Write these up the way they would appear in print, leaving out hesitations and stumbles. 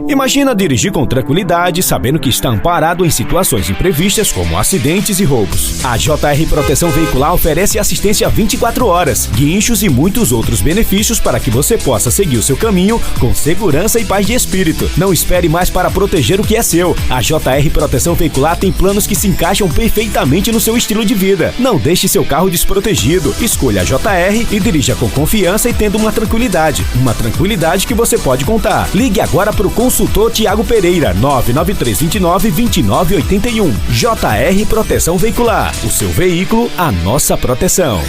Imagina dirigir com tranquilidade, sabendo que está amparado em situações imprevistas como acidentes e roubos. A JR Proteção Veicular oferece assistência 24 horas, guinchos e muitos outros benefícios para que você possa seguir o seu caminho com segurança e paz de espírito. Não espere mais para proteger o que é seu. A JR Proteção Veicular tem planos que se encaixam perfeitamente no seu estilo de vida. Não deixe seu carro desprotegido. Escolha a JR e dirija com confiança e tendo uma tranquilidade. Uma tranquilidade que você pode contar. Ligue agora para o consultor Tiago Pereira, 99329-2981. JR Proteção Veicular. O seu veículo, a nossa proteção.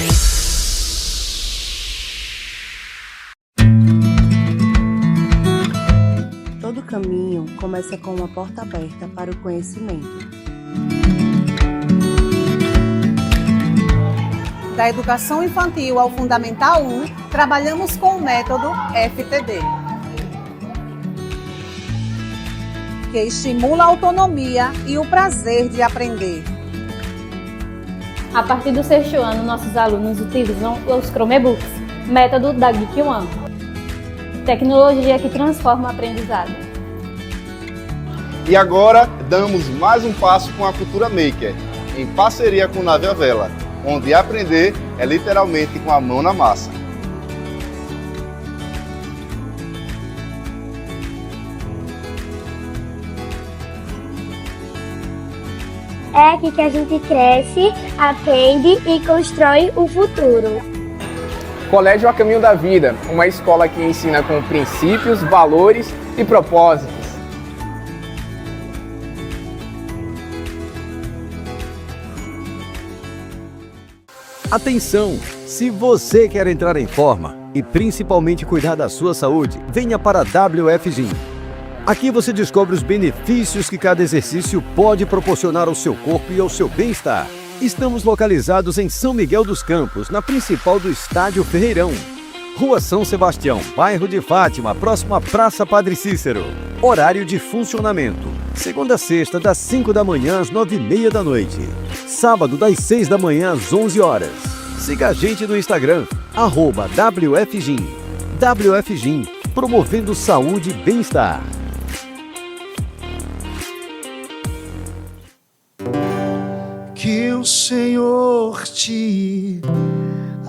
Todo caminho começa com uma porta aberta para o conhecimento. Da educação infantil ao Fundamental 1, trabalhamos com o método FTD, que estimula a autonomia e o prazer de aprender. A partir do 6º ano, nossos alunos utilizam os Chromebooks, método da Geek One. Tecnologia que transforma o aprendizado. E agora, damos mais um passo com a Cultura Maker, em parceria com Nave à Vela, onde aprender é literalmente com a mão na massa. É aqui que a gente cresce, aprende e constrói o futuro. Colégio A Caminho da Vida, uma escola que ensina com princípios, valores e propósitos. Atenção! Se você quer entrar em forma e principalmente cuidar da sua saúde, venha para a WF Gym. Aqui você descobre os benefícios que cada exercício pode proporcionar ao seu corpo e ao seu bem-estar. Estamos localizados em São Miguel dos Campos, na principal do Estádio Ferreirão. Rua São Sebastião, bairro de Fátima, próximo à Praça Padre Cícero. Horário de funcionamento: segunda a sexta, das 5 da manhã às 9h30 da noite. Sábado, das 6 da manhã às 11 horas. Siga a gente no Instagram, @WFGym. WF Gym, promovendo saúde e bem-estar. Que o Senhor te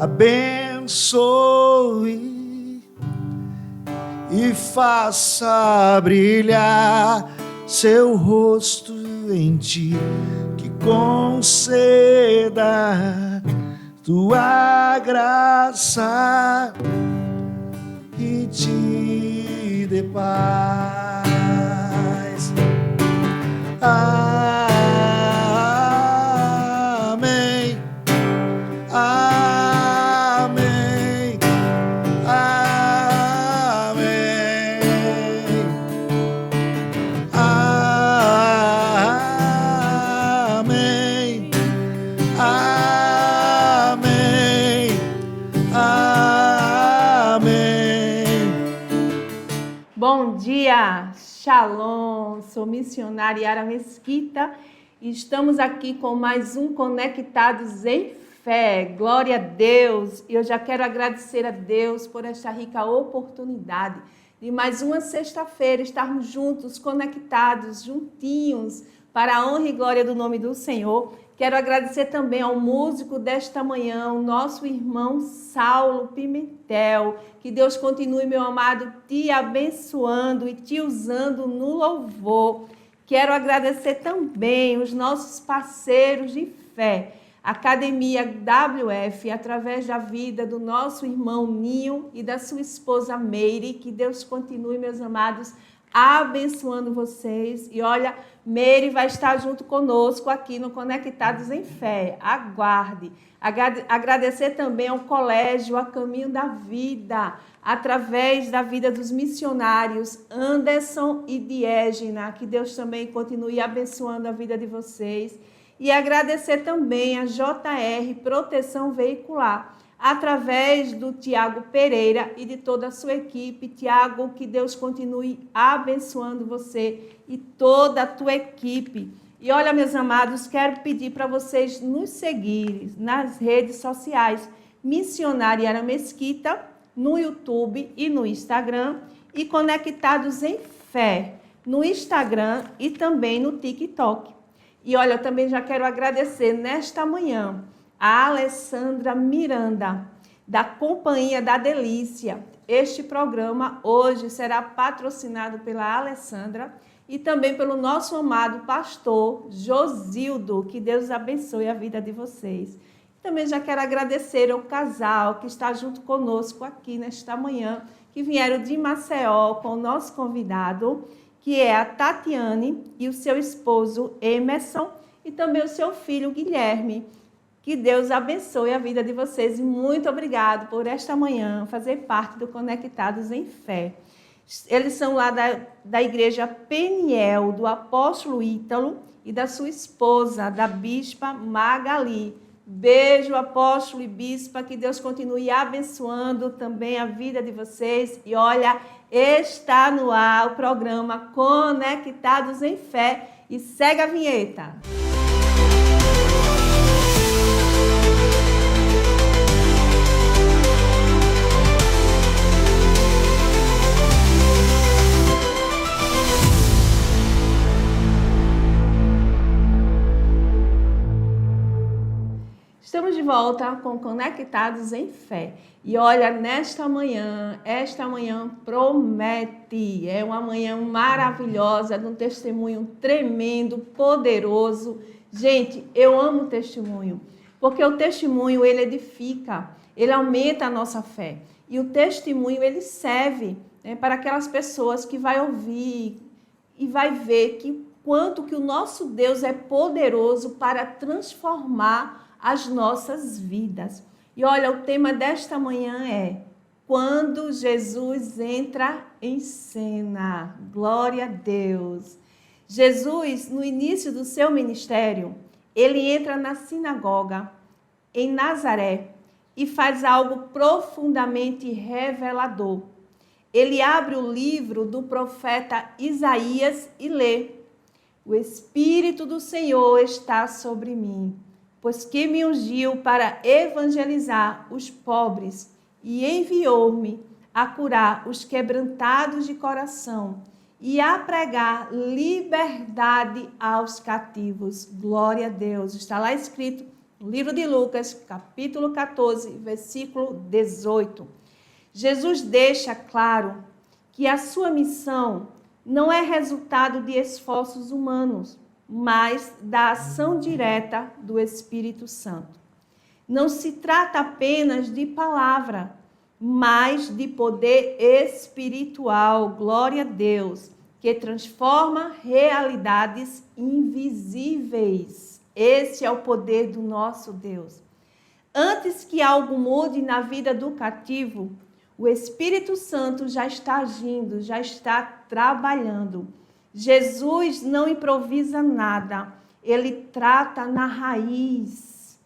abençoe e faça brilhar seu rosto em ti, que conceda tua graça e te dê paz. Amém. Amém. Amém. Amém. Amém. Amém. Bom dia, Shalom, sou missionária Yara Mesquita e estamos aqui com mais um Conectados em Fé. Glória a Deus! E eu já quero agradecer a Deus por esta rica oportunidade de mais uma sexta-feira estarmos juntos, conectados, juntinhos, para a honra e glória do nome do Senhor. Quero agradecer também ao músico desta manhã, o nosso irmão Saulo Pimentel. Que Deus continue, meu amado, te abençoando e te usando no louvor. Quero agradecer também os nossos parceiros de fé, Academia WF, através da vida do nosso irmão Ninho e da sua esposa Meire. Que Deus continue, meus amados, abençoando vocês. E olha, Meire vai estar junto conosco aqui no Conectados em Fé. Aguarde. Agradecer também ao Colégio A Caminho da Vida, através da vida dos missionários Anderson e Diégena. Que Deus também continue abençoando a vida de vocês. E agradecer também a JR Proteção Veicular, através do Tiago Pereira e de toda a sua equipe. Tiago, que Deus continue abençoando você e toda a tua equipe. E olha, meus amados, quero pedir para vocês nos seguirem nas redes sociais, Missionária Yara Mesquita, no YouTube e no Instagram, e Conectados em Fé no Instagram e também no TikTok. E olha, eu também já quero agradecer nesta manhã a Alessandra Miranda, da Companhia da Delícia. Este programa hoje será patrocinado pela Alessandra e também pelo nosso amado pastor Josildo. Que Deus abençoe a vida de vocês. Também já quero agradecer ao casal que está junto conosco aqui nesta manhã, que vieram de Maceió com o nosso convidado, que é a Tatiane e o seu esposo Emerson e também o seu filho Guilherme. Que Deus abençoe a vida de vocês e muito obrigado por esta manhã fazer parte do Conectados em Fé. Eles são lá da igreja Peniel, do apóstolo Ítalo e da sua esposa, da bispa Magali. Beijo, apóstolo e bispa, que Deus continue abençoando também a vida de vocês. E olha, está no ar o programa Conectados em Fé e segue a vinheta. Estamos de volta com Conectados em Fé. E olha, esta manhã promete. É uma manhã maravilhosa, de um testemunho tremendo, poderoso. Gente, eu amo o testemunho, porque o testemunho, ele edifica, ele aumenta a nossa fé. E o testemunho, ele serve, né, para aquelas pessoas que vai ouvir e vai ver quanto que o nosso Deus é poderoso para transformar as nossas vidas. E olha, o tema desta manhã é quando Jesus entra em cena. Glória a Deus. Jesus, no início do seu ministério, ele entra na sinagoga em Nazaré e faz algo profundamente revelador. Ele abre o livro do profeta Isaías e lê: o Espírito do Senhor está sobre mim, pois que me ungiu para evangelizar os pobres e enviou-me a curar os quebrantados de coração e a pregar liberdade aos cativos. Glória a Deus. Está lá escrito no livro de Lucas, capítulo 14, versículo 18. Jesus deixa claro que a sua missão não é resultado de esforços humanos, mas da ação direta do Espírito Santo. Não se trata apenas de palavra, mas de poder espiritual, glória a Deus, que transforma realidades invisíveis. Esse é o poder do nosso Deus. Antes que algo mude na vida do cativo, o Espírito Santo já está agindo, já está trabalhando. Jesus não improvisa nada, ele trata na raiz.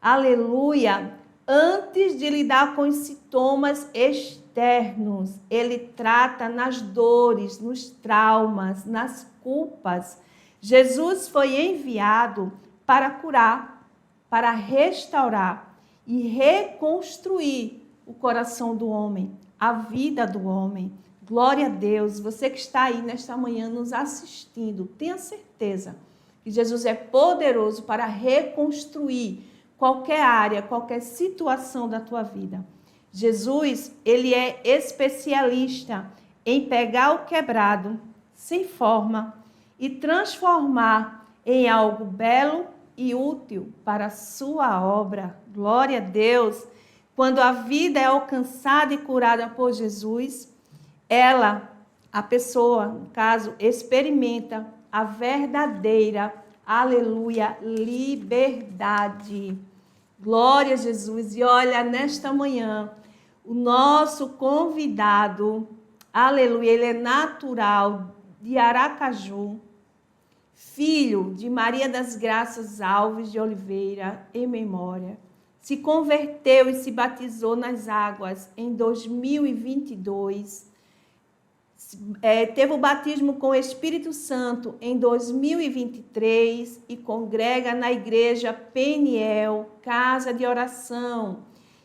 Aleluia! Antes de lidar com os sintomas externos, ele trata nas dores, nos traumas, nas culpas. Jesus foi enviado para curar, para restaurar e reconstruir o coração do homem, a vida do homem. Glória a Deus, você que está aí nesta manhã nos assistindo, tenha certeza que Jesus é poderoso para reconstruir qualquer área, qualquer situação da tua vida. Jesus, ele é especialista em pegar o quebrado, sem forma, e transformar em algo belo e útil para a sua obra. Glória a Deus. Quando a vida é alcançada e curada por Jesus, a pessoa, no caso, experimenta a verdadeira, aleluia, liberdade. Glória a Jesus. E olha, nesta manhã, o nosso convidado, aleluia, ele é natural de Aracaju, filho de Maria das Graças Alves de Oliveira, em memória. Se converteu e se batizou nas águas em 2022. Teve o batismo com o Espírito Santo em 2023 e congrega na igreja Peniel, casa de oração.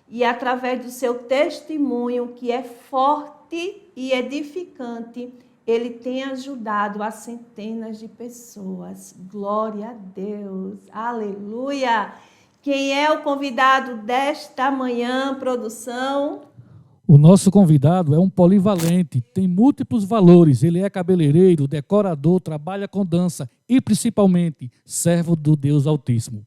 E através do seu testemunho, que é forte e edificante, ele tem ajudado a centenas de pessoas. Glória a Deus. Aleluia. Quem é o convidado desta manhã, produção? O nosso convidado é um polivalente, tem múltiplos valores. Ele é cabeleireiro, decorador, trabalha com dança e, principalmente, servo do Deus Altíssimo.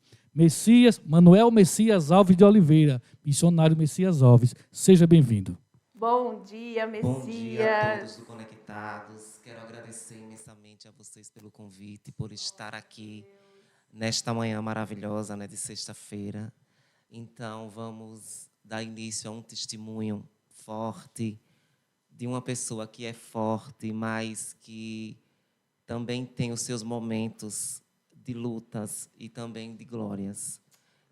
Manuel Messias Alves de Oliveira, missionário Messias Alves. Seja bem-vindo. Bom dia, Messias. Bom dia a todos do Conectados. Quero agradecer imensamente a vocês pelo convite, por estar aqui nesta manhã maravilhosa, né, de sexta-feira. Então, vamos dar início a um testemunho forte de uma pessoa que é forte, mas que também tem os seus momentos de lutas e também de glórias.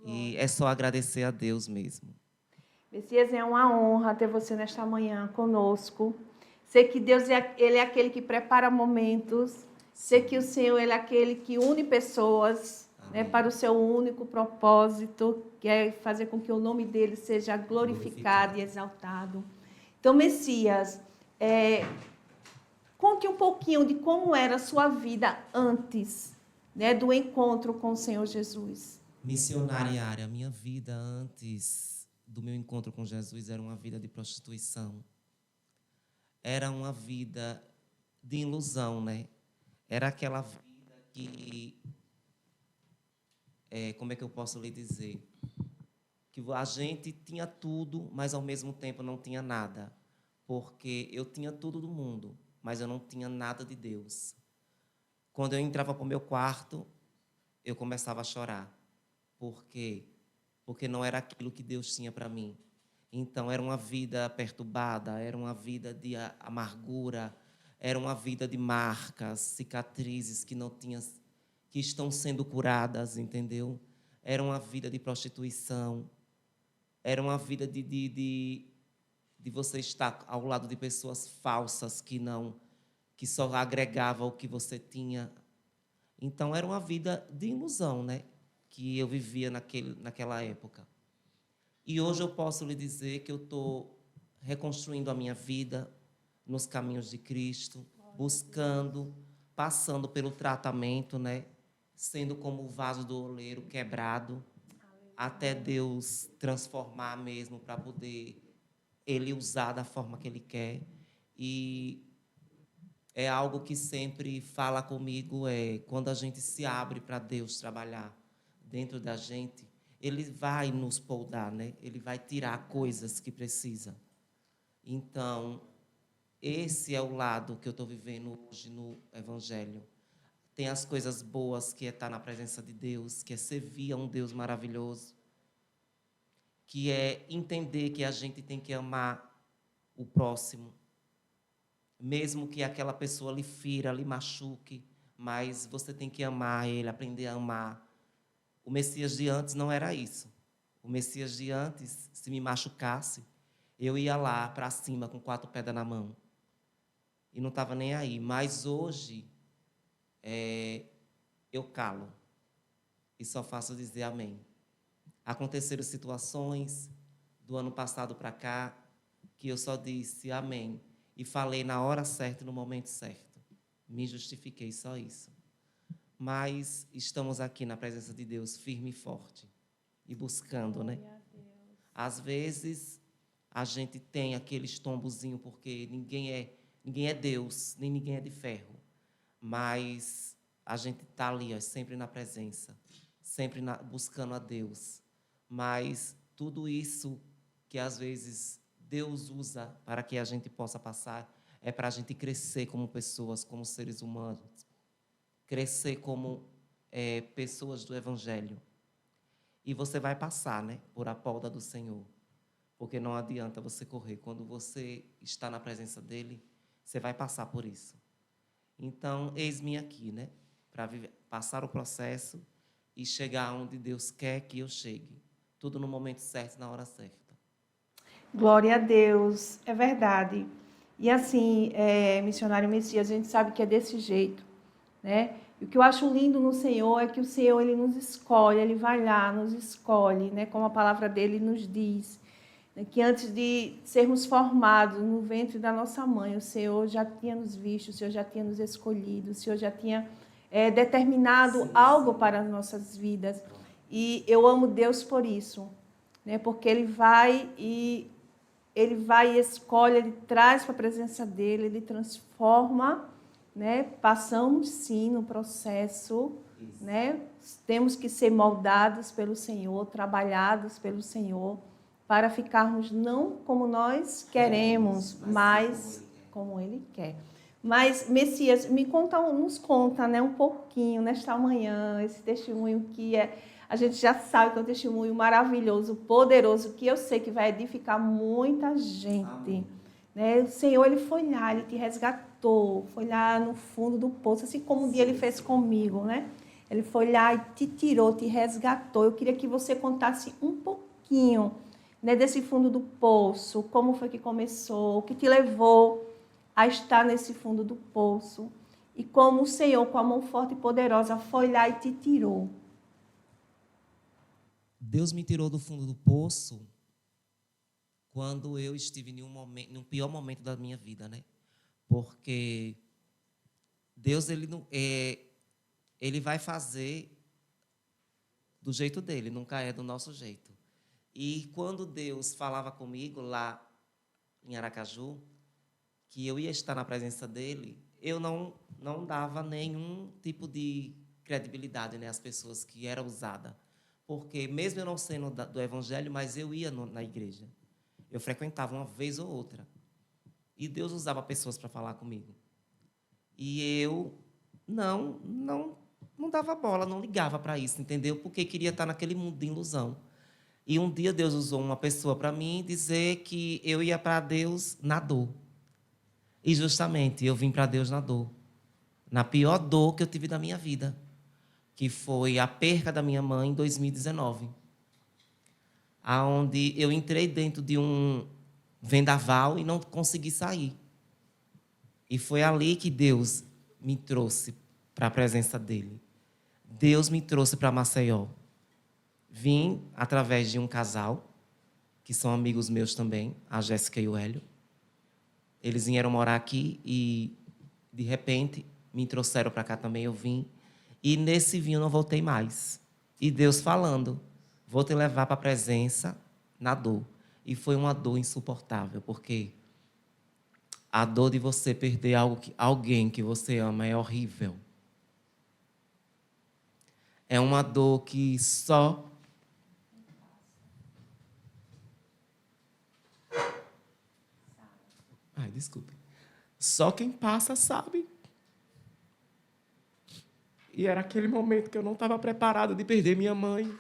E é só agradecer a Deus mesmo. Messias, é uma honra ter você nesta manhã conosco. Sei que Deus ele é aquele que prepara momentos. Sei que o Senhor ele é aquele que une pessoas, né, para o seu único propósito, que é fazer com que o nome dele seja glorificado e exaltado. Então, Messias, conte um pouquinho de como era a sua vida antes, né, do encontro com o Senhor Jesus. Missionária, a minha vida antes do meu encontro com Jesus era uma vida de prostituição. Era uma vida de ilusão, né? Era aquela vida que, como é que eu posso lhe dizer? Que a gente tinha tudo, mas ao mesmo tempo não tinha nada. Porque eu tinha tudo do mundo, mas eu não tinha nada de Deus. Quando eu entrava para o meu quarto, eu começava a chorar. Por quê? Porque não era aquilo que Deus tinha para mim. Então, era uma vida perturbada, era uma vida de amargura, era uma vida de marcas, cicatrizes que estão sendo curadas, entendeu? Era uma vida de prostituição, era uma vida de você estar ao lado de pessoas falsas que só agregavam o que você tinha. Então, era uma vida de ilusão, né? Que eu vivia naquela época. E hoje eu posso lhe dizer que eu estou reconstruindo a minha vida nos caminhos de Cristo, buscando, passando pelo tratamento, né? Sendo como o vaso do oleiro quebrado, até Deus transformar mesmo para poder Ele usar da forma que Ele quer. E é algo que sempre fala comigo, quando a gente se abre para Deus trabalhar dentro da gente, Ele vai nos poldar, né? Ele vai tirar coisas que precisa. Então, esse é o lado que eu estou vivendo hoje no Evangelho. Tem as coisas boas, que é estar na presença de Deus, que é servir a um Deus maravilhoso, que é entender que a gente tem que amar o próximo, mesmo que aquela pessoa lhe fira, lhe machuque, mas você tem que amar ele, aprender a amar. O Messias de antes não era isso. O Messias de antes, se me machucasse, eu ia lá para cima com 4 pedras na mão. E não estava nem aí. Mas hoje, eu calo. E só faço dizer amém. Aconteceram situações do ano passado para cá que eu só disse amém. E falei na hora certa e no momento certo. Me justifiquei, só isso. Mas estamos aqui na presença de Deus, firme e forte, e buscando, né? Às vezes, a gente tem aquele tombozinho, porque ninguém é Deus, nem ninguém é de ferro. Mas a gente está ali, sempre na presença, sempre buscando a Deus. Mas tudo isso que, às vezes, Deus usa para que a gente possa passar, é para a gente crescer como pessoas, como seres humanos. Crescer como pessoas do Evangelho. E você vai passar, né, por a polda do Senhor. Porque não adianta você correr. Quando você está na presença dEle, você vai passar por isso. Então, eis-me aqui, né, para passar o processo e chegar onde Deus quer que eu chegue. Tudo no momento certo, na hora certa. Glória a Deus, é verdade. E assim, missionário Messias, a gente sabe que é desse jeito. Né? E o que eu acho lindo no Senhor é que o Senhor ele nos escolhe, Ele vai lá, nos escolhe, né? Como a palavra dele nos diz. que antes de sermos formados no ventre da nossa mãe, o Senhor já tinha nos visto, o Senhor já tinha nos escolhido, o Senhor já tinha determinado algo para as nossas vidas. E eu amo Deus por isso, né? Porque Ele vai e escolhe, Ele traz para a presença dEle, Ele transforma, né? Passamos sim no processo, né? Temos que ser moldados pelo Senhor, trabalhados pelo Senhor, para ficarmos não como nós queremos, mas como Ele quer. Mas, Messias, nos conta, né, um pouquinho nesta manhã, esse testemunho que a gente já sabe que é um testemunho maravilhoso, poderoso, que eu sei que vai edificar muita gente. Né? O Senhor, Ele foi lá, Ele te resgatou, foi lá no fundo do poço, assim como um dia Ele fez comigo, né? Ele foi lá e te tirou, te resgatou. Eu queria que você contasse um pouquinho, né, desse fundo do poço, como foi que começou, o que te levou a estar nesse fundo do poço e como o Senhor, com a mão forte e poderosa, foi lá e te tirou. Deus me tirou do fundo do poço quando eu estive num pior momento da minha vida, né? Porque Deus, ele vai fazer do jeito dele, nunca é do nosso jeito. E quando Deus falava comigo lá em Aracaju, que eu ia estar na presença dele, eu não dava nenhum tipo de credibilidade, né, às pessoas que era usada. Porque, mesmo eu não sendo do evangelho, mas eu ia na igreja. Eu frequentava uma vez ou outra. E Deus usava pessoas para falar comigo. E eu não dava bola, não ligava para isso, entendeu? Porque queria estar naquele mundo de ilusão. E um dia Deus usou uma pessoa para mim dizer que eu ia para Deus na dor. E justamente eu vim para Deus na dor. Na pior dor que eu tive da minha vida, que foi a perca da minha mãe em 2019. Onde eu entrei dentro de um vendaval e não consegui sair. E foi ali que Deus me trouxe para a presença dele. Deus me trouxe para Maceió. Vim através de um casal, que são amigos meus também, a Jéssica e o Hélio. Eles vieram morar aqui e, de repente, me trouxeram para cá também, eu vim. E nesse vinho eu não voltei mais. E Deus falando, vou te levar para a presença na dor. E foi uma dor insuportável, porque a dor de você perder alguém que você ama é horrível. É uma dor que só... Ai, desculpe. Só quem passa sabe. E era aquele momento que eu não estava preparado de perder minha mãe.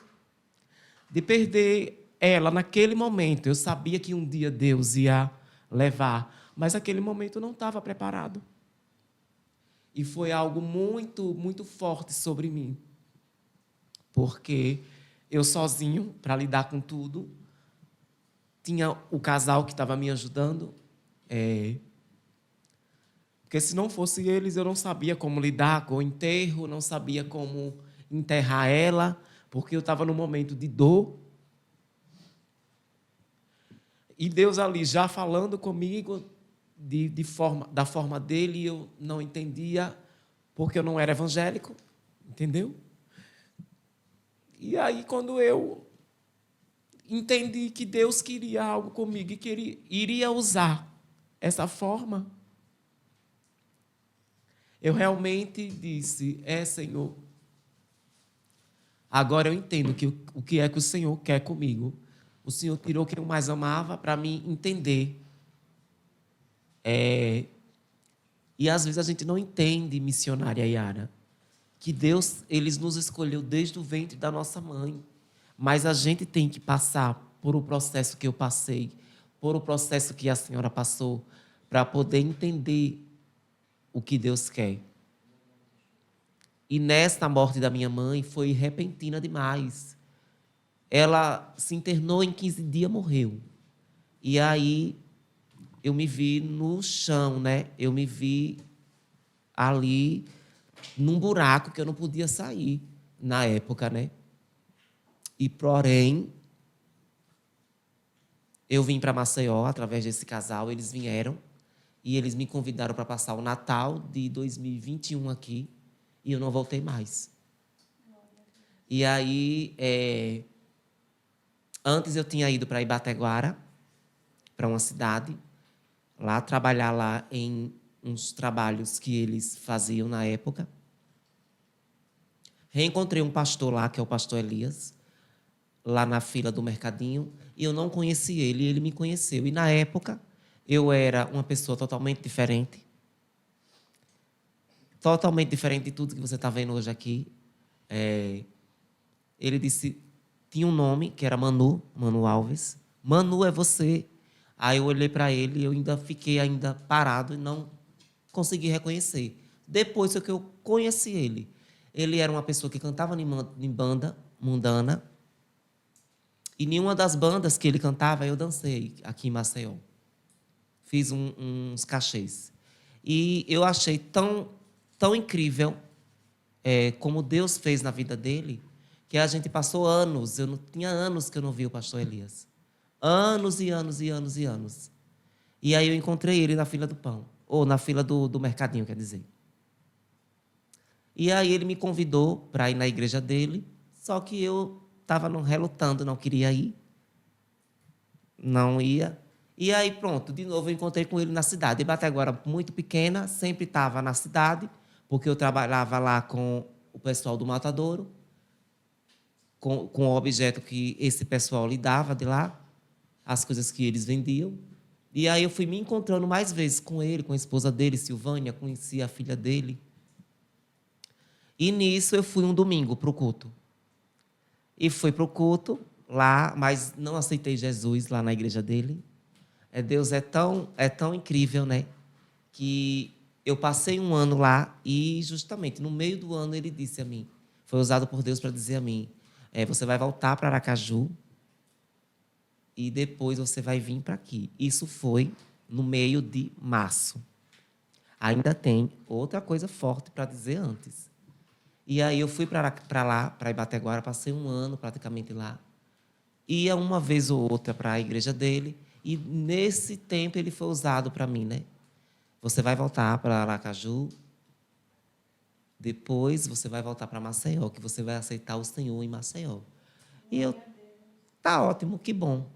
De perder ela naquele momento. Eu sabia que um dia Deus ia levar. Mas naquele momento eu não estava preparado. E foi algo muito, muito forte sobre mim. Porque eu sozinho, para lidar com tudo, tinha o casal que estava me ajudando. Porque se não fosse eles, eu não sabia como lidar com o enterro, não sabia como enterrar ela, porque eu estava num momento de dor. E Deus ali já falando comigo da forma dele, eu não entendia, porque eu não era evangélico, entendeu? E aí, quando eu entendi que Deus queria algo comigo e que iria usar essa forma, eu realmente disse, Senhor, agora eu entendo o que é que o Senhor quer comigo. O Senhor tirou quem eu mais amava para mim entender. E às vezes a gente não entende, missionária Yara, que Deus, Ele nos escolheu desde o ventre da nossa mãe. Mas a gente tem que passar por o processo que eu passei, por o processo que a senhora passou, para poder entender o que Deus quer. E nesta morte da minha mãe foi repentina demais. Ela se internou, em 15 dias morreu. E aí eu me vi no chão, né? Eu me vi ali num buraco que eu não podia sair na época, né? E porém, Eu vim para Maceió através desse casal, eles vieram e eles me convidaram para passar o Natal de 2021 aqui e eu não voltei mais. E aí, antes eu tinha ido para Ibateguara, para uma cidade, lá trabalhar lá em uns trabalhos que eles faziam na época. Reencontrei um pastor lá, que é o pastor Elias, lá na fila do mercadinho, e eu não conheci ele, e ele me conheceu. E, na época, eu era uma pessoa totalmente diferente de tudo que você está vendo hoje aqui. Ele disse, tinha um nome, que era Manu Alves. Manu, é você. Aí eu olhei para ele e eu ainda fiquei parado e não consegui reconhecer. Depois que eu conheci ele, ele era uma pessoa que cantava em banda mundana. E nenhuma das bandas que ele cantava, eu dancei aqui em Maceió. Fiz uns cachês. E eu achei tão incrível como Deus fez na vida dele, que a gente passou anos, tinha anos que eu não via o pastor Elias. Anos e anos e anos e anos. E aí eu encontrei ele na fila do pão, ou na fila do mercadinho, quer dizer. E aí ele me convidou para ir na igreja dele, só que eu estava relutando, não queria ir. Não ia. E aí, pronto, de novo eu encontrei com ele na cidade. Ibateguara, muito pequena, sempre estava na cidade, porque eu trabalhava lá com o pessoal do Matadouro, com o objeto que esse pessoal lidava de lá, as coisas que eles vendiam. E aí eu fui me encontrando mais vezes com ele, com a esposa dele, Silvânia, conheci a filha dele. E nisso eu fui um domingo para o culto. E fui para o culto lá, mas não aceitei Jesus lá na igreja dele. Deus é tão incrível, né? Que eu passei um ano lá e, justamente, no meio do ano, ele disse a mim, foi usado por Deus para dizer a mim, você vai voltar para Aracaju e depois você vai vir para aqui. Isso foi no meio de março. Ainda tem outra coisa forte para dizer antes. E aí eu fui para lá, para Ibateguara, passei um ano praticamente lá. Ia uma vez ou outra para a igreja dele. E nesse tempo ele foi usado para mim, né? Você vai voltar para Aracaju, depois você vai voltar para Maceió, que você vai aceitar o Senhor em Maceió. E eu, tá ótimo, que bom.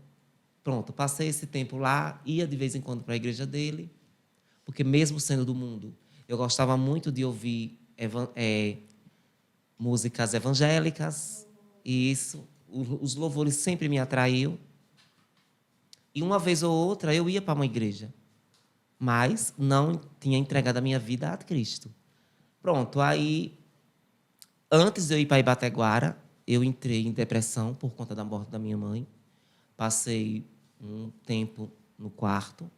Pronto, passei esse tempo lá, ia de vez em quando para a igreja dele, porque mesmo sendo do mundo, eu gostava muito de ouvir músicas evangélicas, e isso, os louvores sempre me atraiu. E uma vez ou outra eu ia para uma igreja, mas não tinha entregado a minha vida a Cristo. Pronto, aí, antes de eu ir para Ibateguara, eu entrei em depressão por conta da morte da minha mãe. Passei um tempo no quarto,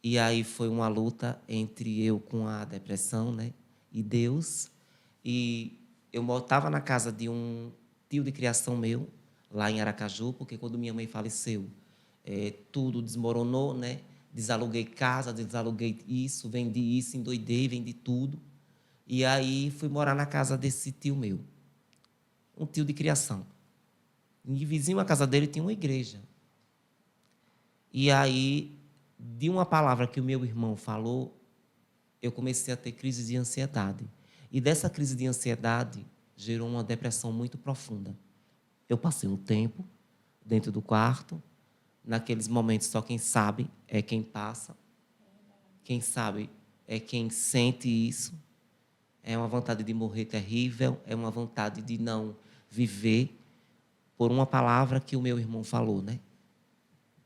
e aí foi uma luta entre eu com a depressão, né, e Deus. E eu estava na casa de um tio de criação meu, lá em Aracaju, porque quando minha mãe faleceu, tudo desmoronou, né? Desaluguei casa, desaluguei isso, vendi isso, endoidei, vendi tudo. E aí fui morar na casa desse tio meu, um tio de criação. E vizinho à casa dele tinha uma igreja. E aí, de uma palavra que o meu irmão falou, eu comecei a ter crise de ansiedade. E dessa crise de ansiedade gerou uma depressão muito profunda. Eu passei um tempo dentro do quarto. Naqueles momentos, só quem sabe é quem passa. Quem sabe é quem sente isso. É uma vontade de morrer terrível, é uma vontade de não viver por uma palavra que o meu irmão falou, né?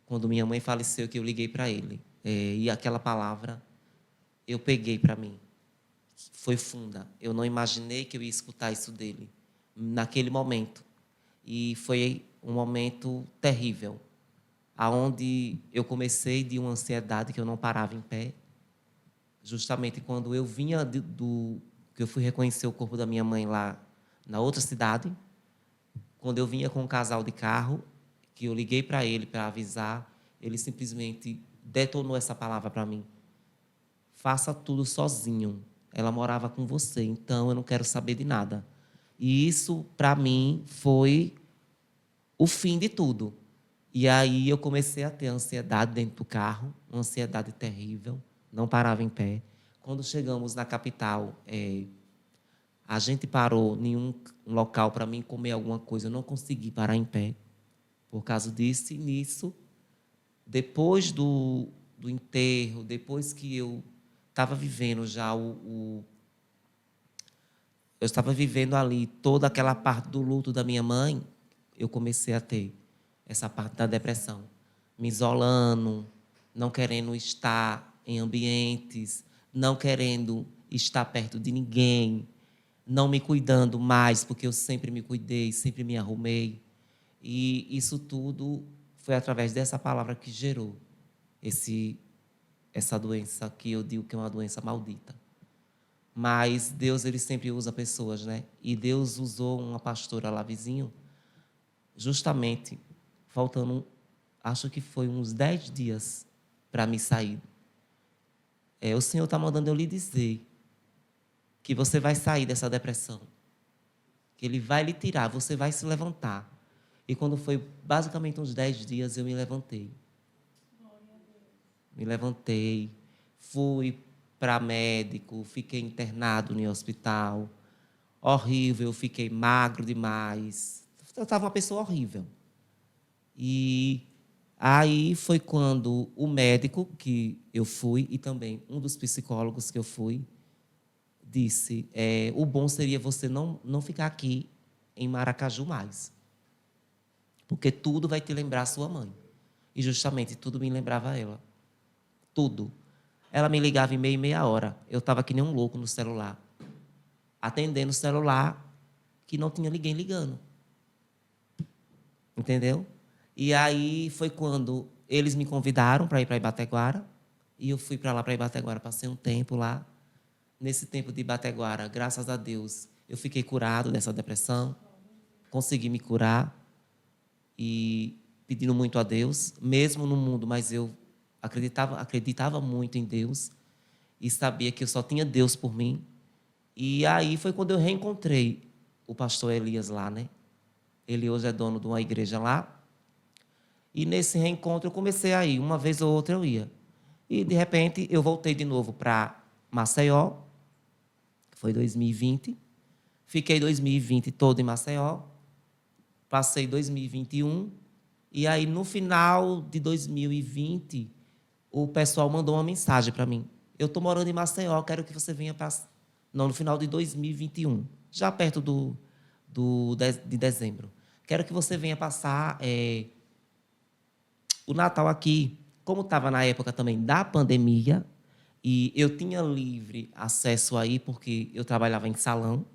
Quando minha mãe faleceu, que eu liguei para ele. E aquela palavra eu peguei para mim. Foi funda. Eu não imaginei que eu ia escutar isso dele naquele momento. E foi um momento terrível, aonde eu comecei de uma ansiedade que eu não parava em pé. Justamente quando eu vinha que eu fui reconhecer o corpo da minha mãe lá na outra cidade, quando eu vinha com um casal de carro, que eu liguei para ele para avisar, ele simplesmente detonou essa palavra para mim. Faça tudo sozinho. Ela morava com você, então eu não quero saber de nada. E isso, para mim, foi o fim de tudo. E aí eu comecei a ter ansiedade dentro do carro, uma ansiedade terrível, não parava em pé. Quando chegamos na capital, a gente parou em um local para mim comer alguma coisa, eu não consegui parar em pé por causa disso. E nisso, depois do enterro, depois que eu estava vivendo já eu estava vivendo ali toda aquela parte do luto da minha mãe, eu comecei a ter essa parte da depressão, me isolando, não querendo estar em ambientes, não querendo estar perto de ninguém, não me cuidando mais, porque eu sempre me cuidei, sempre me arrumei. E isso tudo foi através dessa palavra que gerou essa doença que eu digo que é uma doença maldita. Mas Deus, ele sempre usa pessoas, né? E Deus usou uma pastora lá vizinho, justamente faltando, acho que foi uns 10 dias para me sair. O Senhor está mandando eu lhe dizer que você vai sair dessa depressão, que Ele vai lhe tirar, você vai se levantar. E quando foi basicamente uns 10 dias, eu me levantei. Me levantei, fui para médico, fiquei internado no hospital. Horrível, eu fiquei magro demais. Eu estava uma pessoa horrível. E aí foi quando o médico que eu fui, e também um dos psicólogos que eu fui, disse, o bom seria você não ficar aqui em Maracaju mais. Porque tudo vai te lembrar a sua mãe. E justamente tudo me lembrava ela. Tudo. Ela me ligava em meia hora. Eu estava que nem um louco no celular. Atendendo o celular que não tinha ninguém ligando. Entendeu? E aí foi quando eles me convidaram para ir para Ibateguara. E eu fui para lá, para Ibateguara, passei um tempo lá. Nesse tempo de Ibateguara, graças a Deus, eu fiquei curado dessa depressão. Consegui me curar. E pedindo muito a Deus, mesmo no mundo, mas eu acreditava muito em Deus e sabia que eu só tinha Deus por mim. E aí foi quando eu reencontrei o pastor Elias lá, né? Ele hoje é dono de uma igreja lá. E nesse reencontro eu comecei a ir, uma vez ou outra eu ia. E de repente eu voltei de novo para Maceió, que foi 2020. Fiquei 2020 todo em Maceió. Passei 2021. E aí no final de 2020 o pessoal mandou uma mensagem para mim. Eu estou morando em Maceió, quero que você venha passar. Não, no final de 2021, já perto de dezembro. Quero que você venha passar o Natal aqui. Como estava na época também da pandemia, e eu tinha livre acesso aí, porque eu trabalhava em salão,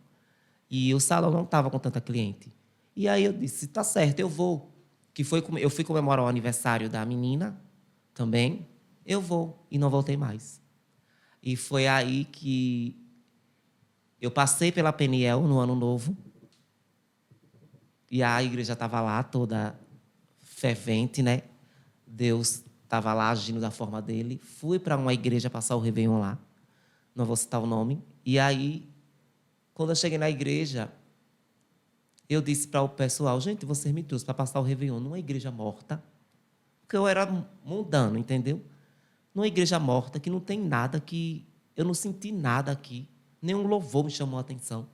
e o salão não estava com tanta cliente. E aí eu disse, tá certo, eu vou. Eu fui comemorar o aniversário da menina também. Eu vou. E não voltei mais. E foi aí que eu passei pela Peniel no Ano Novo. E a igreja estava lá, toda fervente, né? Deus estava lá agindo da forma dele. Fui para uma igreja passar o Réveillon lá. Não vou citar o nome. E aí, quando eu cheguei na igreja, eu disse para o pessoal, gente, vocês me trouxeram para passar o Réveillon numa igreja morta. Porque eu era mundano, entendeu? Numa igreja morta, que não tem nada, que eu não senti nada aqui. Nenhum louvor me chamou a atenção.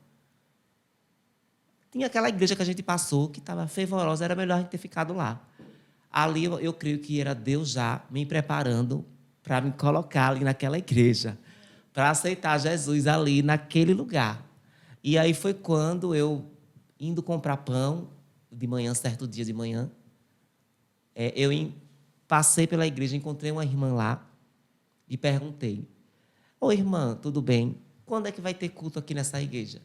Tinha aquela igreja que a gente passou, que estava fervorosa, era melhor a gente ter ficado lá. Ali eu creio que era Deus já me preparando para me colocar ali naquela igreja, para aceitar Jesus ali naquele lugar. E aí foi quando eu, indo comprar pão, de manhã, certo dia de manhã, passei pela igreja, encontrei uma irmã lá e perguntei, oi, irmã, tudo bem? Quando é que vai ter culto aqui nessa igreja?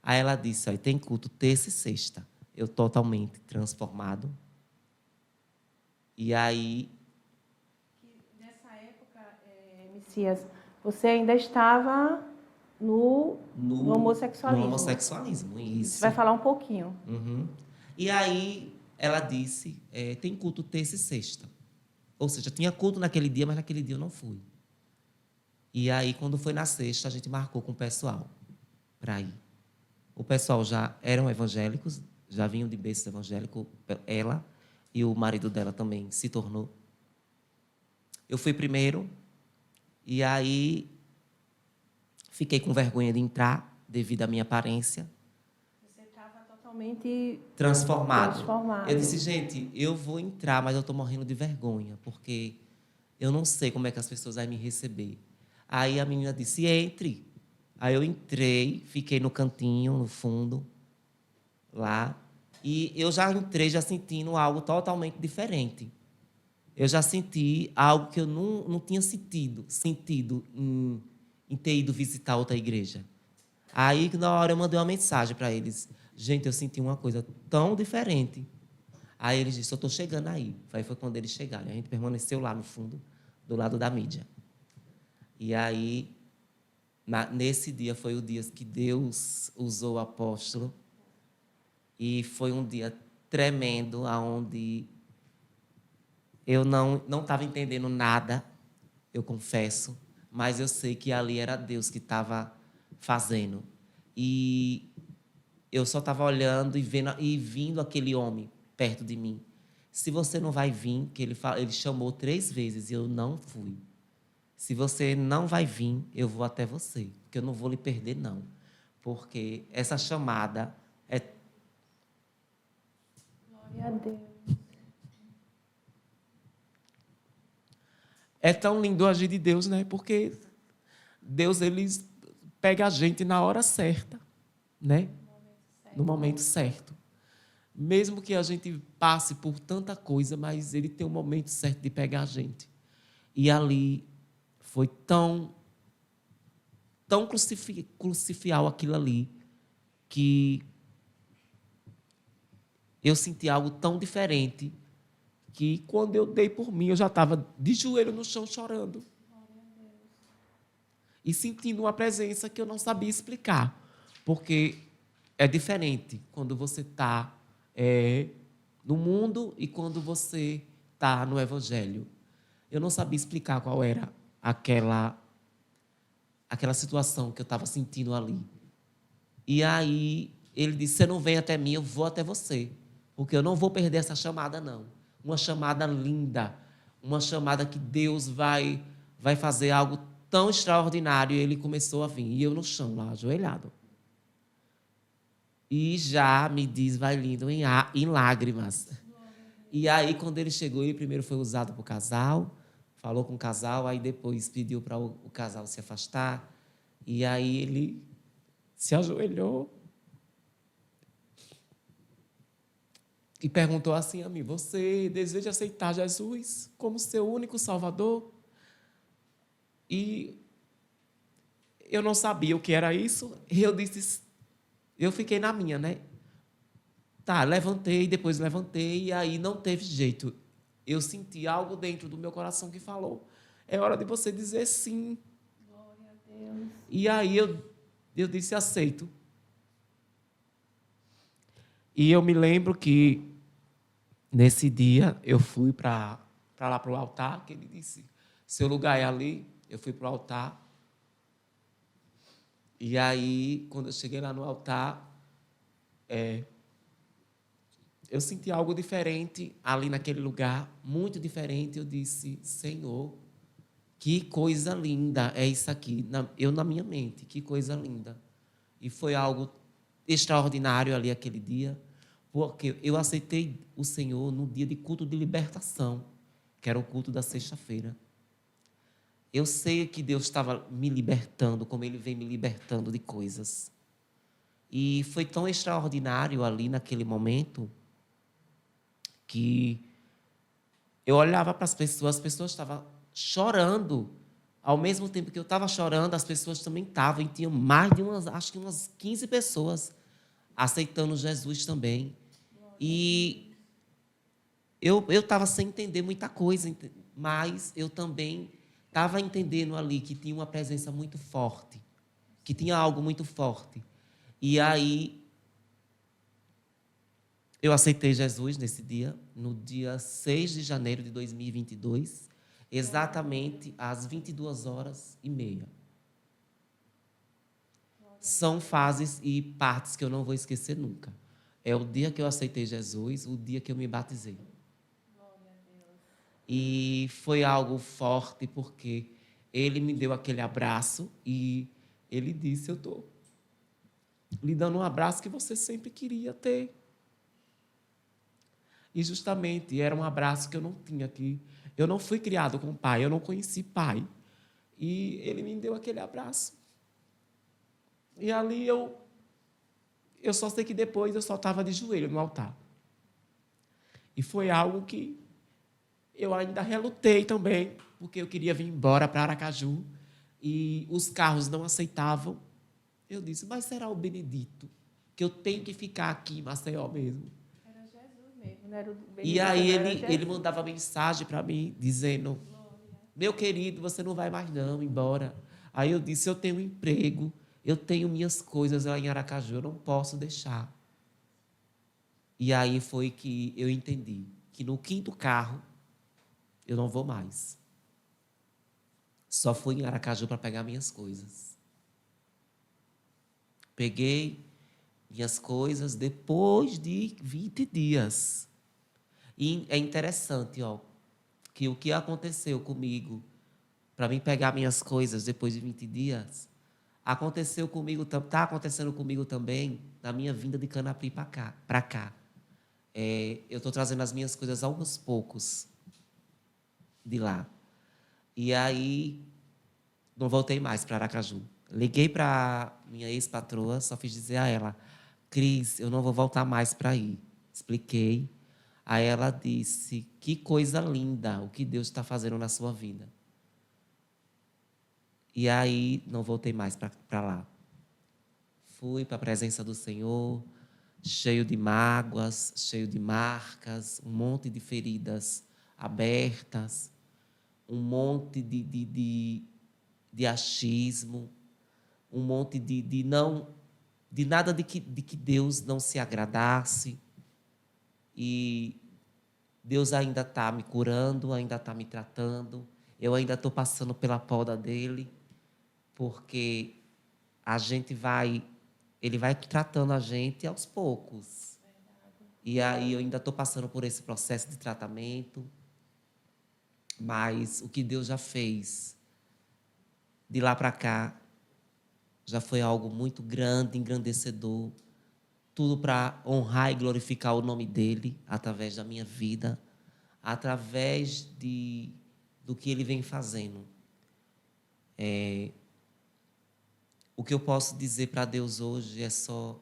Aí ela disse, olha, tem culto terça e sexta. Eu totalmente transformado. E aí... Nessa época, Messias, você ainda estava no homossexualismo. No homossexualismo, isso. Você vai falar um pouquinho. Uhum. E aí ela disse, tem culto terça e sexta. Ou seja, tinha culto naquele dia, mas naquele dia eu não fui. E aí, quando foi na sexta, a gente marcou com o pessoal para ir. O pessoal já eram evangélicos, já vinham de berço evangélico, ela e o marido dela também se tornou. Eu fui primeiro, e aí fiquei com vergonha de entrar, devido à minha aparência. Você estava totalmente Transformado. Eu disse, gente, eu vou entrar, mas eu estou morrendo de vergonha, porque eu não sei como é que as pessoas vão me receber. Aí a menina disse, entre. Aí eu entrei, fiquei no cantinho, no fundo, lá, e eu já entrei já sentindo algo totalmente diferente. Eu já senti algo que eu não tinha sentido em ter ido visitar outra igreja. Aí, na hora, eu mandei uma mensagem para eles. Gente, eu senti uma coisa tão diferente. Aí eles disseram, eu estou chegando aí. Aí foi quando eles chegaram. A gente permaneceu lá no fundo, do lado da mídia. E aí, nesse dia, foi o dia que Deus usou o apóstolo. E foi um dia tremendo, onde eu não estava entendendo nada, eu confesso, mas eu sei que ali era Deus que estava fazendo. E eu só estava olhando e vindo aquele homem perto de mim. Se você não vai vir, que ele chamou 3 vezes e eu não fui. Se você não vai vir, eu vou até você, porque eu não vou lhe perder, não. Porque essa chamada é... Glória a Deus. É tão lindo o agir de Deus, né? Porque Deus, ele pega a gente na hora certa, né? No momento certo. Mesmo que a gente passe por tanta coisa, mas ele tem um momento certo de pegar a gente. E ali foi tão crucifial aquilo ali, que eu senti algo tão diferente, que quando eu dei por mim, eu já estava de joelho no chão chorando. E sentindo uma presença que eu não sabia explicar. Porque é diferente quando você está no mundo e quando você está no Evangelho. Eu não sabia explicar qual era aquela situação que eu estava sentindo ali. E aí ele disse, você não vem até mim, eu vou até você. Porque eu não vou perder essa chamada, não. Uma chamada linda, uma chamada que Deus vai fazer algo tão extraordinário. E ele começou a vir, e eu no chão, lá, ajoelhado. E já me diz, vai lindo, em lágrimas. E aí, quando ele chegou, ele primeiro foi usado para o casal, falou com o casal, aí depois pediu para o casal se afastar. E aí ele se ajoelhou e perguntou assim a mim, você deseja aceitar Jesus como seu único Salvador? E eu não sabia o que era isso. E eu disse, eu fiquei na minha, né? Tá, levantei, depois levantei, e aí não teve jeito. Eu senti algo dentro do meu coração que falou, é hora de você dizer sim. Glória a Deus. E aí eu disse, aceito. E eu me lembro que, nesse dia, eu fui para lá para o altar, que ele disse, seu lugar é ali. Eu fui para o altar. E aí, quando eu cheguei lá no altar, eu senti algo diferente ali naquele lugar, muito diferente. Eu disse, Senhor, que coisa linda é isso aqui. Eu na minha mente, que coisa linda. E foi algo extraordinário ali aquele dia, porque eu aceitei o Senhor no dia de culto de libertação, que era o culto da sexta-feira. Eu sei que Deus estava me libertando, como Ele vem me libertando de coisas. E foi tão extraordinário ali naquele momento, que eu olhava para as pessoas estavam chorando. Ao mesmo tempo que eu estava chorando, as pessoas também estavam, e tinha mais de acho que umas 15 pessoas aceitando Jesus também. E eu estava sem entender muita coisa, mas eu também estava entendendo ali que tinha uma presença muito forte, que tinha algo muito forte. E aí, eu aceitei Jesus nesse dia, no dia 6 de janeiro de 2022, exatamente às 22h30. São fases e partes que eu não vou esquecer nunca. É o dia que eu aceitei Jesus, o dia que eu me batizei. E foi algo forte, porque ele me deu aquele abraço e ele disse: eu estou lhe dando um abraço que você sempre queria ter. E justamente era um abraço que eu não tinha aqui. Eu não fui criado com pai, eu não conheci pai. E ele me deu aquele abraço. E ali eu só sei que depois eu só estava de joelho no altar. E foi algo que eu ainda relutei também, porque eu queria vir embora para Aracaju e os carros não aceitavam. Eu disse: mas será o Benedito que eu tenho que ficar aqui em Maceió mesmo? Era Jesus mesmo, não era o Benedito. E aí ele mandava mensagem para mim, dizendo: meu querido, você não vai mais não embora. Aí eu disse: eu tenho um emprego, eu tenho minhas coisas lá em Aracaju, eu não posso deixar. E aí foi que eu entendi que no 5º carro eu não vou mais. Só fui em Aracaju para pegar minhas coisas. Peguei minhas coisas depois de 20 dias. E é interessante, que o que aconteceu comigo para mim pegar minhas coisas depois de 20 dias, aconteceu comigo, está acontecendo comigo também na minha vinda de Canapi para cá. Eu estou trazendo as minhas coisas aos poucos de lá. E aí não voltei mais para Aracaju. Liguei para minha ex-patroa, só fiz dizer a ela: Cris, eu não vou voltar mais para aí. Expliquei. Aí ela disse: que coisa linda o que Deus está fazendo na sua vida. E aí não voltei mais para lá. Fui para a presença do Senhor, cheio de mágoas, cheio de marcas, um monte de feridas abertas, um monte de achismo, um monte de nada de que Deus não se agradasse. E Deus ainda está me curando, ainda está me tratando. Eu ainda estou passando pela poda dele, porque ele vai tratando a gente aos poucos. E aí eu ainda estou passando por esse processo de tratamento. Mas o que Deus já fez de lá para cá já foi algo muito grande, engrandecedor. Tudo para honrar e glorificar o nome dele através da minha vida, através do que ele vem fazendo. O que eu posso dizer para Deus hoje é só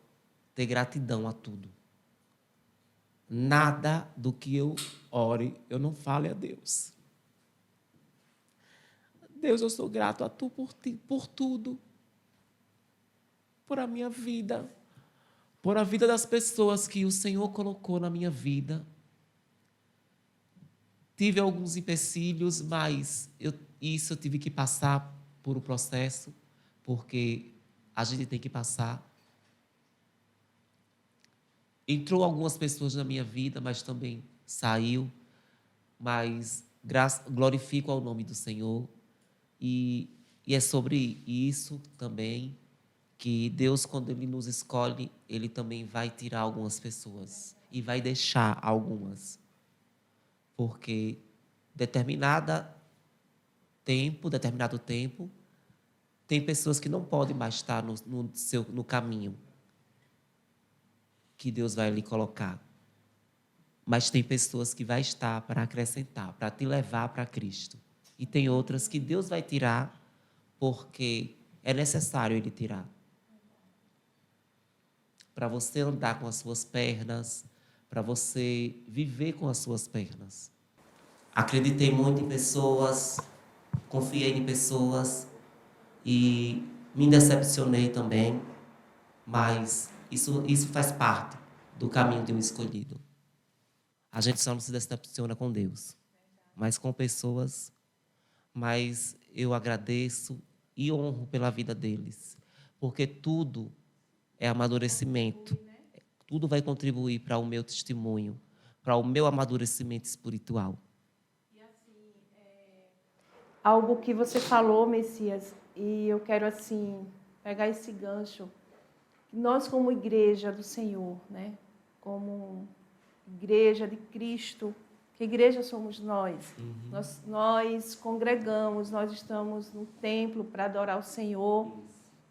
ter gratidão a tudo. Nada do que eu ore, eu não fale a Deus. Deus, eu sou grato a Tu por tudo. Por a minha vida. Por a vida das pessoas que o Senhor colocou na minha vida. Tive alguns empecilhos, mas eu tive que passar por um processo, porque a gente tem que passar. Entrou algumas pessoas na minha vida, mas também saiu. Mas glorifico ao nome do Senhor. E é sobre isso também que Deus, quando Ele nos escolhe, Ele também vai tirar algumas pessoas e vai deixar algumas. Porque determinado tempo, tem pessoas que não podem mais estar no caminho que Deus vai lhe colocar. Mas tem pessoas que vai estar para acrescentar, para te levar para Cristo. E tem outras que Deus vai tirar porque é necessário Ele tirar. Para você andar com as suas pernas, para você viver com as suas pernas. Acreditei muito em pessoas, confiei em pessoas e me decepcionei também, mas isso faz parte do caminho de um escolhido. A gente só não se decepciona com Deus, mas com pessoas. Mas eu agradeço e honro pela vida deles, porque tudo é amadurecimento. Tudo vai contribuir para o meu testemunho, para o meu amadurecimento espiritual. E assim, algo que você falou, Messias, e eu quero assim pegar esse gancho. Nós, como igreja do Senhor, né, como igreja de Cristo, Que igreja somos nós. Nós congregamos, nós estamos no templo para adorar o Senhor,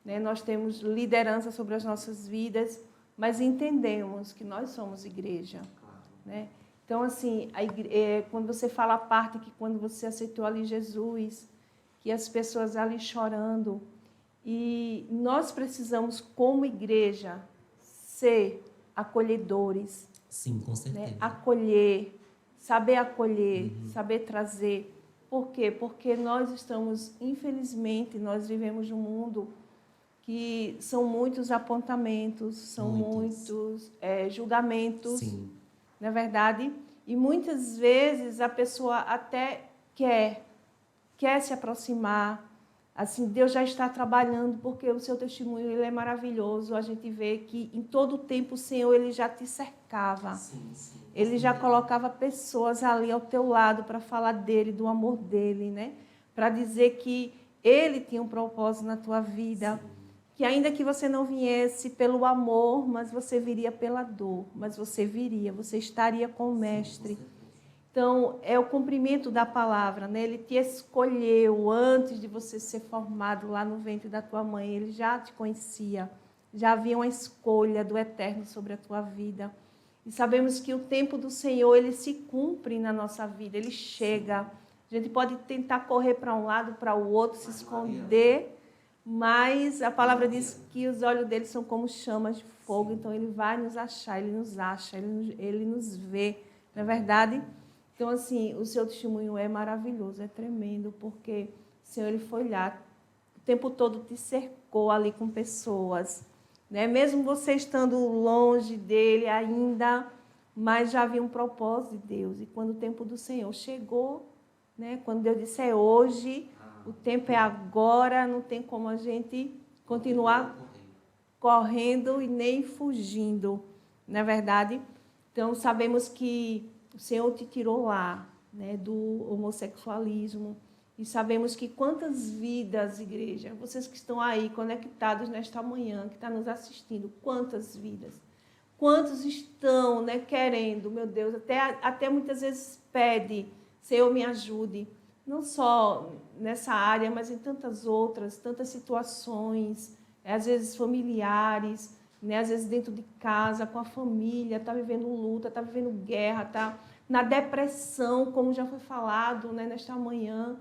né? Nós temos liderança sobre as nossas vidas, mas entendemos que nós somos igreja, né? Então, assim, quando você fala a parte que quando você aceitou ali Jesus, que as pessoas ali chorando, e nós precisamos, como igreja, ser acolhedores. Sim, com certeza. Né? Acolher, saber trazer. Por quê? Porque nós estamos, infelizmente, nós vivemos num mundo que são muitos apontamentos, são muitos julgamentos. Sim. Não é verdade? E muitas vezes a pessoa até quer se aproximar. Assim, Deus já está trabalhando, porque o seu testemunho ele é maravilhoso. A gente vê que em todo o tempo o Senhor ele já te cercava. Sim. Ele já colocava pessoas ali ao teu lado para falar dele, do amor dele, né? Para dizer que ele tinha um propósito na tua vida. Sim. Que ainda que você não viesse pelo amor, mas você viria pela dor. Mas você viria, você estaria com o Mestre. Então, é o cumprimento da palavra, né? Ele te escolheu antes de você ser formado lá no ventre da tua mãe. Ele já te conhecia. Já havia uma escolha do Eterno sobre a tua vida. E sabemos que o tempo do Senhor, ele se cumpre na nossa vida. Ele chega. A gente pode tentar correr para um lado, para o outro, se esconder, mas a palavra diz que os olhos dele são como chamas de fogo, então ele vai nos achar, ele nos acha, ele nos vê, não é verdade? Então, assim, o seu testemunho é maravilhoso, é tremendo, porque o Senhor ele foi lá, o tempo todo te cercou ali com pessoas, né? Mesmo você estando longe dele ainda, mas já havia um propósito de Deus, e quando o tempo do Senhor chegou, né? Quando Deus disse é hoje, o tempo é agora, não tem como a gente continuar correndo e nem fugindo, não é verdade? Então, sabemos que o Senhor te tirou lá, né, do homossexualismo, e sabemos que quantas vidas, igreja, vocês que estão aí conectados nesta manhã, que estão nos assistindo, quantas vidas, quantos estão, né, querendo, meu Deus, até muitas vezes pede, Senhor, me ajude, não só nessa área, mas em tantas outras, tantas situações, às vezes familiares, né? Às vezes dentro de casa, com a família, está vivendo luta, está vivendo guerra, está na depressão, como já foi falado, né, nesta manhã,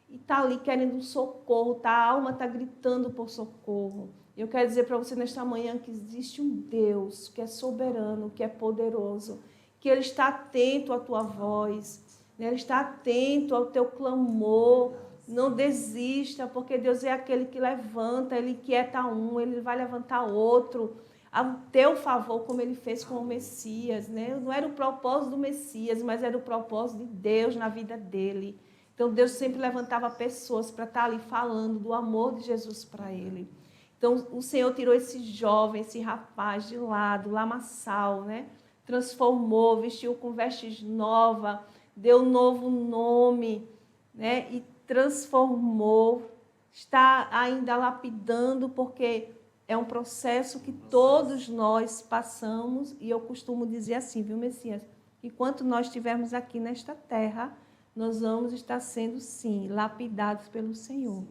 e está ali querendo um socorro, a alma está gritando por socorro. Eu quero dizer para você nesta manhã que existe um Deus que é soberano, que é poderoso, que Ele está atento à tua voz, Ele está atento ao teu clamor. Não desista, porque Deus é aquele que levanta, Ele quieta um, Ele vai levantar outro a teu favor, como Ele fez com o Messias, né? Não era o propósito do Messias, mas era o propósito de Deus na vida dele. Então, Deus sempre levantava pessoas para estar ali falando do amor de Jesus para ele. Então, o Senhor tirou esse jovem, esse rapaz de lá, do lamaçal, né? Transformou, vestiu com vestes novas, deu um novo nome, né? E transformou, está ainda lapidando, porque é um processo que todos nós passamos, e eu costumo dizer assim, viu, Messias? Enquanto nós estivermos aqui nesta terra, nós vamos estar sendo, sim, lapidados pelo Senhor,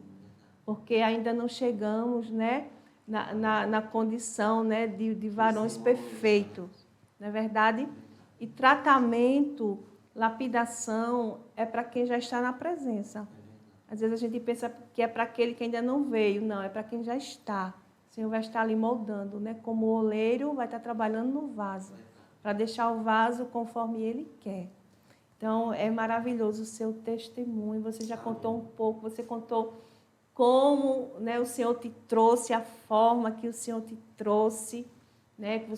porque ainda não chegamos, né, na condição, né, de varões perfeitos, não é verdade? E tratamento, lapidação, é para quem já está na presença. Às vezes a gente pensa que é para aquele que ainda não veio. Não, é para quem já está. O Senhor vai estar ali moldando, né? Como o oleiro vai estar trabalhando no vaso, para deixar o vaso conforme Ele quer. Então, é maravilhoso o seu testemunho. Você já contou um pouco, você contou como, né, o Senhor te trouxe, a forma que o Senhor te trouxe, né? Que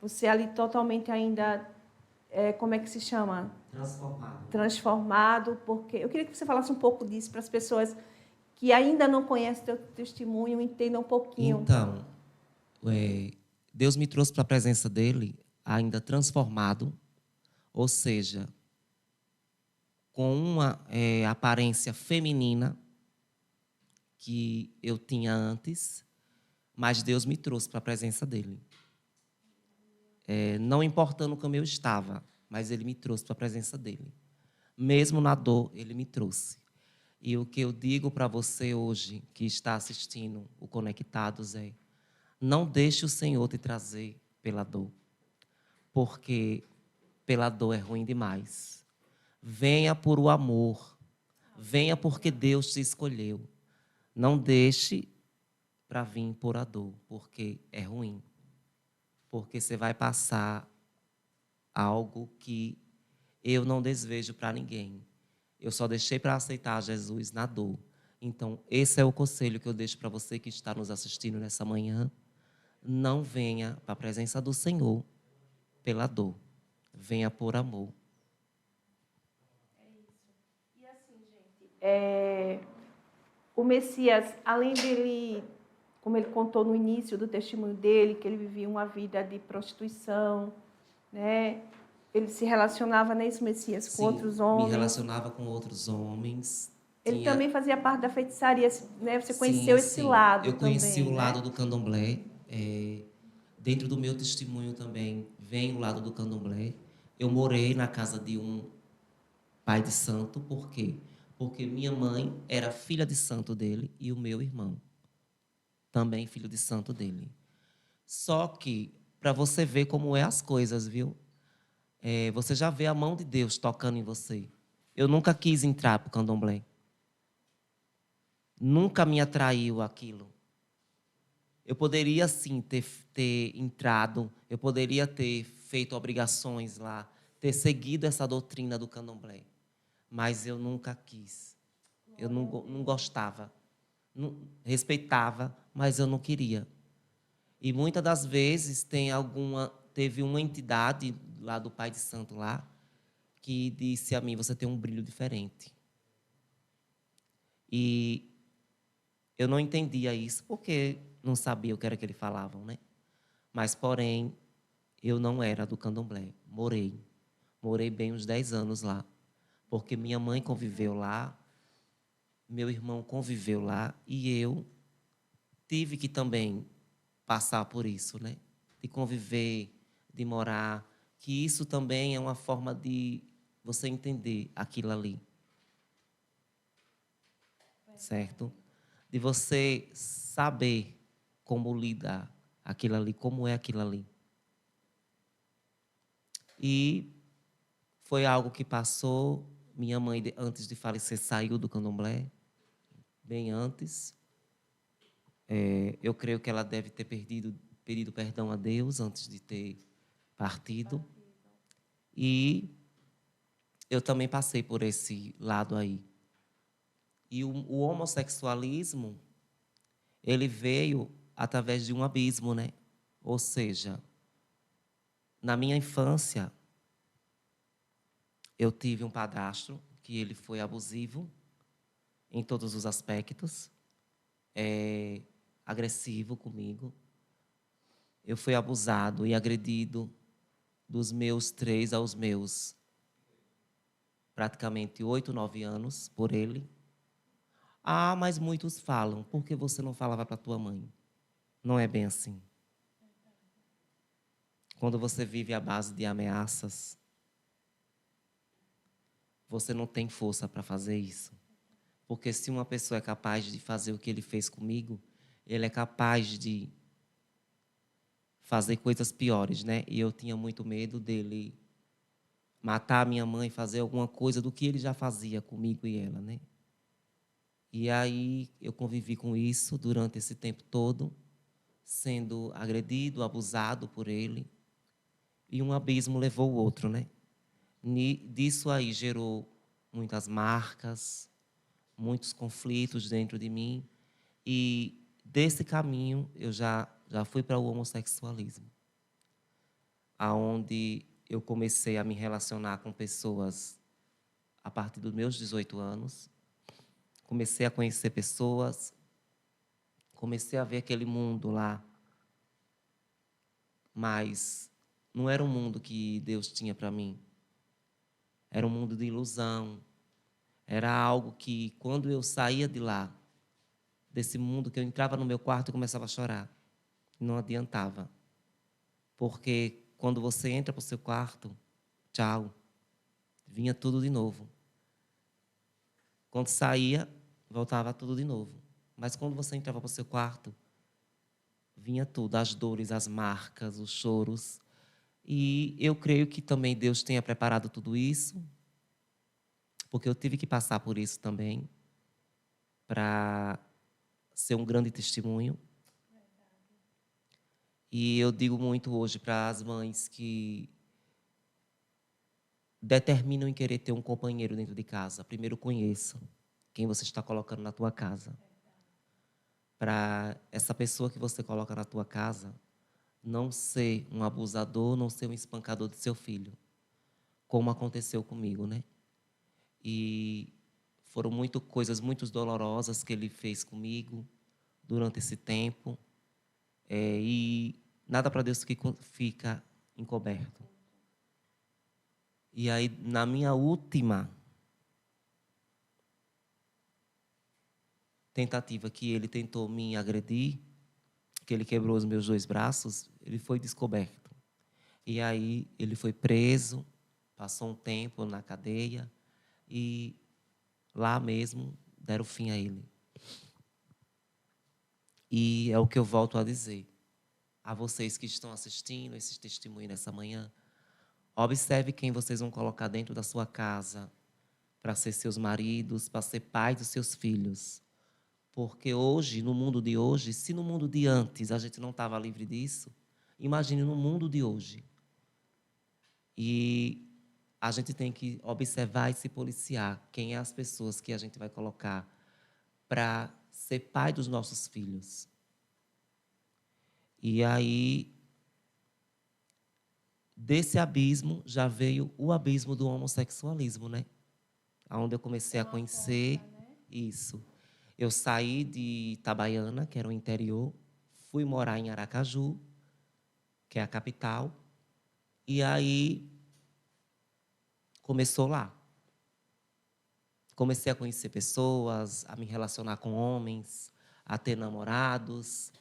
você ali totalmente ainda... como é que se chama? Transformado, porque... Eu queria que você falasse um pouco disso para as pessoas que ainda não conhecem o teu testemunho, entendam um pouquinho. Então, Deus me trouxe para a presença dEle ainda transformado, ou seja, com uma aparência feminina que eu tinha antes, mas Deus me trouxe para a presença dEle. Não importando como eu estava, mas Ele me trouxe para a presença dEle. Mesmo na dor, Ele me trouxe. E o que eu digo para você hoje, que está assistindo o Conectados, é: não deixe o Senhor te trazer pela dor, porque pela dor é ruim demais. Venha por o amor, venha porque Deus te escolheu. Não deixe para vir por a dor, porque é ruim. Porque você vai passar algo que eu não desejo para ninguém. Eu só deixei para aceitar Jesus na dor. Então, esse é o conselho que eu deixo para você que está nos assistindo nessa manhã. Não venha para a presença do Senhor pela dor. Venha por amor. É isso. E assim, gente, o Messias, além dele, como ele contou no início do testemunho dele, que ele vivia uma vida de prostituição, né? Ele se relacionava, nesse Messias, com outros homens. Me relacionava com outros homens. Ele também fazia parte da feitiçaria, né? Você conheceu esse lado também. Eu conheci o lado né? do candomblé. Dentro do meu testemunho também vem o lado do candomblé. Eu morei na casa de um pai de santo. Por quê? Porque minha mãe era filha de santo dele e o meu irmão também filho de santo dele. Só que, para você ver como é as coisas, viu? Você já vê a mão de Deus tocando em você. Eu nunca quis entrar para o candomblé. Nunca me atraiu aquilo. Eu poderia, sim, ter entrado, eu poderia ter feito obrigações lá, ter seguido essa doutrina do candomblé. Mas eu nunca quis. Eu não gostava. Não, respeitava, mas eu não queria. E muitas das vezes teve uma entidade lá do Pai de Santo lá, que disse a mim: você tem um brilho diferente. E eu não entendia isso, porque não sabia o que era que eles falavam, né? Mas, porém, eu não era do candomblé. Morei bem uns 10 anos lá, porque minha mãe conviveu lá, meu irmão conviveu lá, e eu tive que também passar por isso, né? De conviver, de morar, que isso também é uma forma de você entender aquilo ali. Certo? De você saber como lidar aquilo ali, como é aquilo ali. E foi algo que passou. Minha mãe, antes de falecer, saiu do candomblé, bem antes. Eu creio que ela deve ter pedido perdão a Deus antes de ter partido. E eu também passei por esse lado aí. E o homossexualismo, ele veio através de um abismo, né? Ou seja, na minha infância, eu tive um padrasto que ele foi abusivo em todos os aspectos, agressivo comigo. Eu fui abusado e agredido dos meus 3 aos meus praticamente 8, 9 anos por ele. Ah, mas muitos falam: por que você não falava para tua mãe? Não é bem assim. Quando você vive à base de ameaças, você não tem força para fazer isso. Porque se uma pessoa é capaz de fazer o que ele fez comigo, ele é capaz de fazer coisas piores, né? E eu tinha muito medo dele matar a minha mãe, fazer alguma coisa do que ele já fazia comigo e ela, né? E aí eu convivi com isso durante esse tempo todo, sendo agredido, abusado por ele. E um abismo levou o outro, né? Disso aí gerou muitas marcas, muitos conflitos dentro de mim. E desse caminho eu já fui para o homossexualismo, aonde eu comecei a me relacionar com pessoas a partir dos meus 18 anos. Comecei a conhecer pessoas, comecei a ver aquele mundo lá, mas não era um mundo que Deus tinha para mim. Era um mundo de ilusão. Era algo que, quando eu saía de lá, desse mundo, que eu entrava no meu quarto e começava a chorar. Não adiantava. Porque quando você entra para o seu quarto, tchau. Vinha tudo de novo. Quando saía, voltava tudo de novo. Mas quando você entrava para o seu quarto, vinha tudo, as dores, as marcas, os choros. E eu creio que também Deus tenha preparado tudo isso, porque eu tive que passar por isso também, para ser um grande testemunho. E eu digo muito hoje para as mães que determinam em querer ter um companheiro dentro de casa. Primeiro conheça quem você está colocando na tua casa. Para essa pessoa que você coloca na tua casa não ser um abusador, não ser um espancador de seu filho, como aconteceu comigo, né? E foram coisas muito dolorosas que ele fez comigo durante esse tempo. E nada para Deus que fica encoberto. E aí, na minha última tentativa que ele tentou me agredir, que ele quebrou os meus 2 braços, ele foi descoberto. E aí ele foi preso, passou um tempo na cadeia e lá mesmo deram fim a ele. E é o que eu volto a dizer a vocês que estão assistindo esses testemunhos nessa manhã. Observe quem vocês vão colocar dentro da sua casa para ser seus maridos, para ser pai dos seus filhos. Porque hoje, no mundo de hoje, se no mundo de antes a gente não estava livre disso, imagine no mundo de hoje. E a gente tem que observar e se policiar quem é as pessoas que a gente vai colocar para ser pai dos nossos filhos. E aí, desse abismo, já veio o abismo do homossexualismo, né? Onde eu comecei a conhecer isso. Eu saí de Itabaiana, que era o interior, fui morar em Aracaju, que é a capital, e aí começou lá. Comecei a conhecer pessoas, a me relacionar com homens, a ter namorados.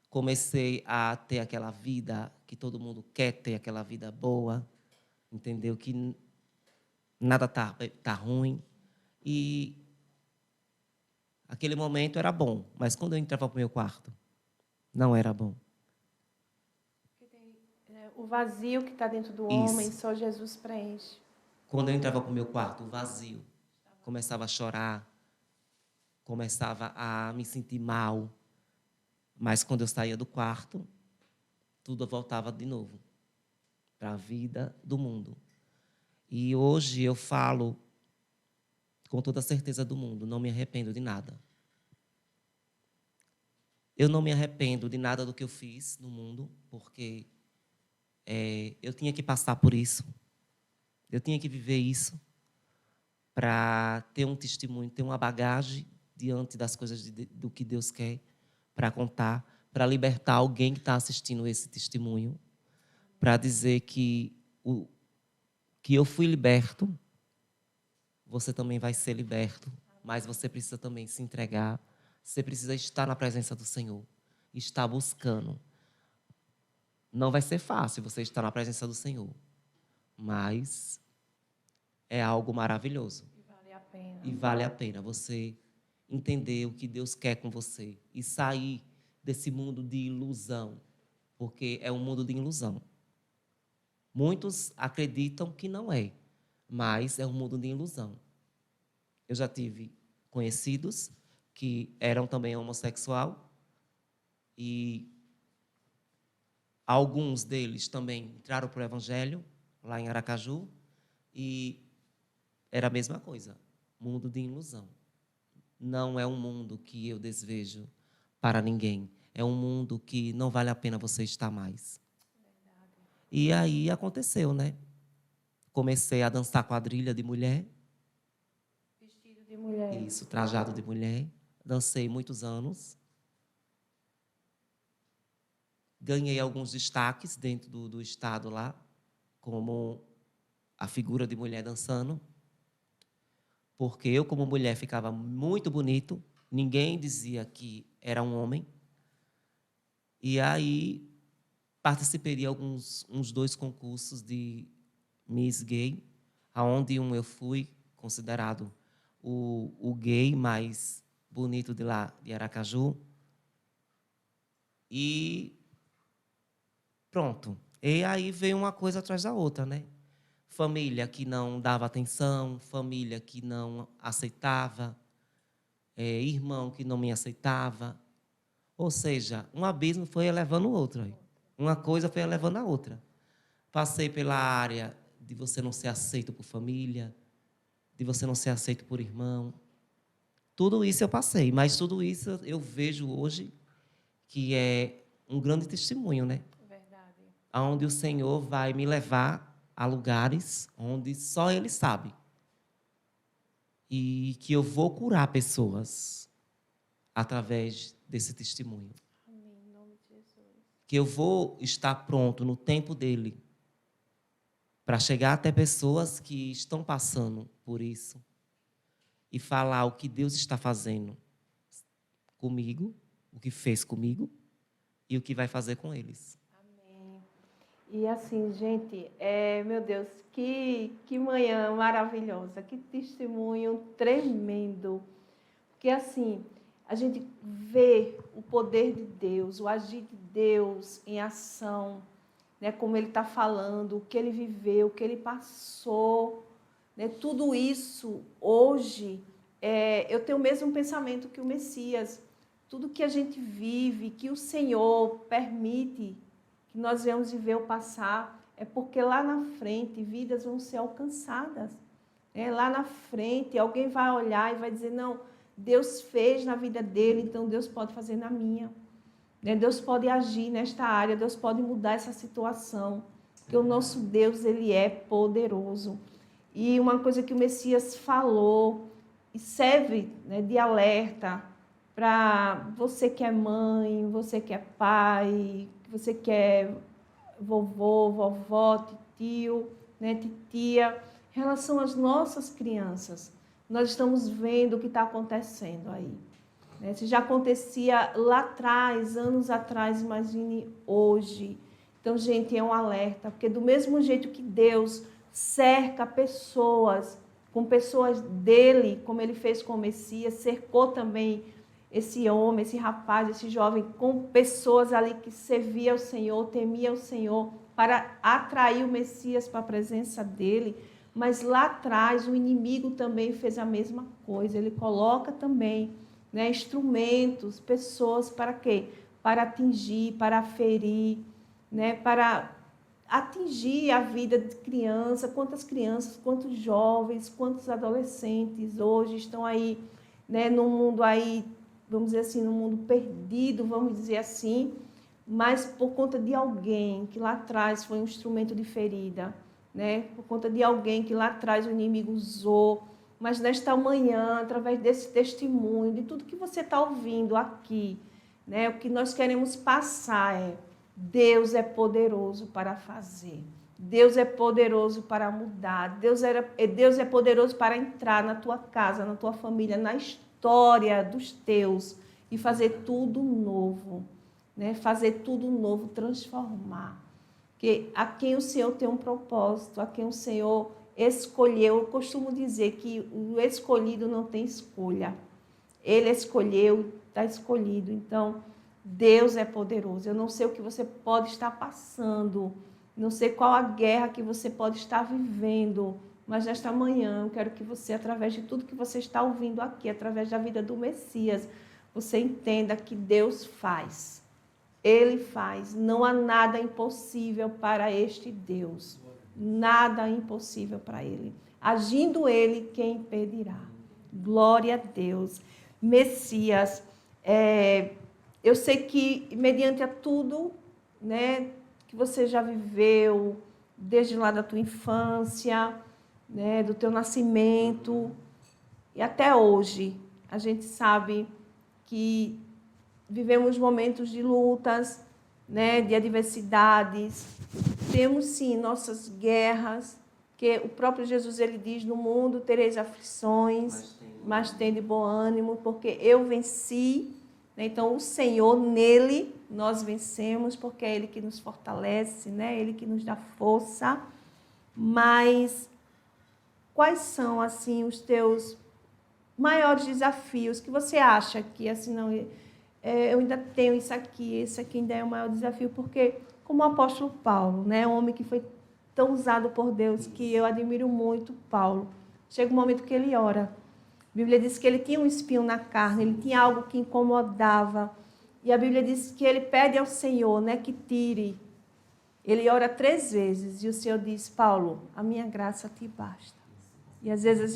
Comecei a ter aquela vida que todo mundo quer ter, aquela vida boa, entendeu? Que nada tá ruim. E aquele momento era bom, mas quando eu entrava para o meu quarto, não era bom. O vazio que está dentro do Isso. homem, só Jesus preenche. Quando eu entrava para o meu quarto, o vazio, começava a chorar, começava a me sentir mal. Mas quando eu saía do quarto, tudo voltava de novo para a vida do mundo. E hoje eu falo com toda a certeza do mundo, não me arrependo de nada. Eu não me arrependo de nada do que eu fiz no mundo, porque eu tinha que passar por isso. Eu tinha que viver isso para ter um testemunho, ter uma bagagem diante das coisas do que Deus quer para contar, para libertar alguém que está assistindo esse testemunho, para dizer que eu fui liberto, você também vai ser liberto, mas você precisa também se entregar, você precisa estar na presença do Senhor, estar buscando. Não vai ser fácil você estar na presença do Senhor, mas é algo maravilhoso. E vale a pena. E vale a pena você entender o que Deus quer com você e sair desse mundo de ilusão, porque é um mundo de ilusão. Muitos acreditam que não é, mas é um mundo de ilusão. Eu já tive conhecidos que eram também homossexual e alguns deles também entraram para o Evangelho, lá em Aracaju, e era a mesma coisa, mundo de ilusão. Não é um mundo que eu desejo para ninguém. É um mundo que não vale a pena você estar mais. E aí aconteceu, né? Comecei a dançar quadrilha de mulher. Vestido de mulher. Isso, trajado de mulher. Dancei muitos anos. Ganhei alguns destaques dentro do estado lá, como a figura de mulher dançando. Porque eu, como mulher, ficava muito bonito. Ninguém dizia que era um homem. E aí participei de uns 2 concursos de Miss Gay, aonde eu fui considerado o gay mais bonito de lá, de Aracaju. E pronto. E aí veio uma coisa atrás da outra, né? Família que não dava atenção, família que não aceitava, irmão que não me aceitava. Ou seja, um abismo foi elevando o outro. Aí. Uma coisa foi elevando a outra. Passei pela área de você não ser aceito por família, de você não ser aceito por irmão. Tudo isso eu passei, mas tudo isso eu vejo hoje que é um grande testemunho, né? Verdade. Onde o Senhor vai me levar a lugares onde só Ele sabe. E que eu vou curar pessoas através desse testemunho. Amém, em nome de Jesus. Que eu vou estar pronto no tempo dEle para chegar até pessoas que estão passando por isso e falar o que Deus está fazendo comigo, o que fez comigo e o que vai fazer com eles. E assim, gente, meu Deus, que manhã maravilhosa, que testemunho tremendo. Porque assim, a gente vê o poder de Deus, o agir de Deus em ação, né, como Ele está falando, o que Ele viveu, o que Ele passou. Né, tudo isso, hoje, eu tenho o mesmo pensamento que o Messias. Tudo que a gente vive, que o Senhor permite que nós venhamos viver ou passar, é porque lá na frente vidas vão ser alcançadas. Lá na frente alguém vai olhar e vai dizer, não, Deus fez na vida dele, então Deus pode fazer na minha. Deus pode agir nesta área, Deus pode mudar essa situação, porque o nosso Deus, Ele é poderoso. E uma coisa que o Messias falou, e serve, né, de alerta para você que é mãe, você que é pai, você que é vovô, vovó, tio, né, titia, em relação às nossas crianças. Nós estamos vendo o que está acontecendo aí. Né? Se já acontecia lá atrás, anos atrás, imagine hoje. Então, gente, é um alerta, porque do mesmo jeito que Deus cerca pessoas, com pessoas dele, como ele fez com o Messias, cercou também esse homem, esse rapaz, esse jovem, com pessoas ali que serviam ao Senhor, temiam o Senhor, para atrair o Messias para a presença dele. Mas lá atrás o inimigo também fez a mesma coisa. Ele coloca também, né, instrumentos, pessoas para quê? Para atingir, para ferir, né, para atingir a vida de criança. Quantas, quantos jovens, quantos adolescentes hoje estão aí, né, no mundo aí, vamos dizer assim, no mundo perdido, vamos dizer assim, mas por conta de alguém que lá atrás foi um instrumento de ferida, né? Por conta de alguém que lá atrás o inimigo usou. Mas nesta manhã, através desse testemunho, de tudo que você está ouvindo aqui, né? O que nós queremos passar é: Deus é poderoso para fazer. Deus é poderoso para mudar. Deus é poderoso para entrar na tua casa, na tua família, na história dos teus e fazer tudo novo, né? Fazer tudo novo, transformar. Porque a quem o Senhor tem um propósito, a quem o Senhor escolheu, eu costumo dizer que o escolhido não tem escolha. Ele escolheu, está escolhido. Então, Deus é poderoso. Eu não sei o que você pode estar passando, não sei qual a guerra que você pode estar vivendo, mas nesta manhã eu quero que você, através de tudo que você está ouvindo aqui, através da vida do Messias, você entenda que Deus faz. Ele faz. Não há nada impossível para este Deus. Nada impossível para Ele. Agindo Ele, quem impedirá? Glória a Deus. Messias, eu sei que, mediante a tudo, né, que você já viveu, desde lá da tua infância, né, do teu nascimento, e até hoje, a gente sabe que vivemos momentos de lutas, né, de adversidades. Temos, sim, nossas guerras, que o próprio Jesus, ele diz, no mundo tereis aflições, mas tende bom ânimo, porque eu venci. Então, o Senhor, nele, nós vencemos, porque é Ele que nos fortalece, né? Ele que nos dá força. Mas quais são, assim, os teus maiores desafios que você acha que, assim, não, eu ainda tenho isso aqui, esse aqui ainda é o maior desafio, porque, como o apóstolo Paulo, né, um homem que foi tão usado por Deus, que eu admiro muito Paulo, chega um momento que ele ora. A Bíblia diz que ele tinha um espinho na carne, ele tinha algo que incomodava. E a Bíblia diz que ele pede ao Senhor, né, que tire. Ele ora 3 vezes e o Senhor diz: Paulo, a minha graça te basta. E às vezes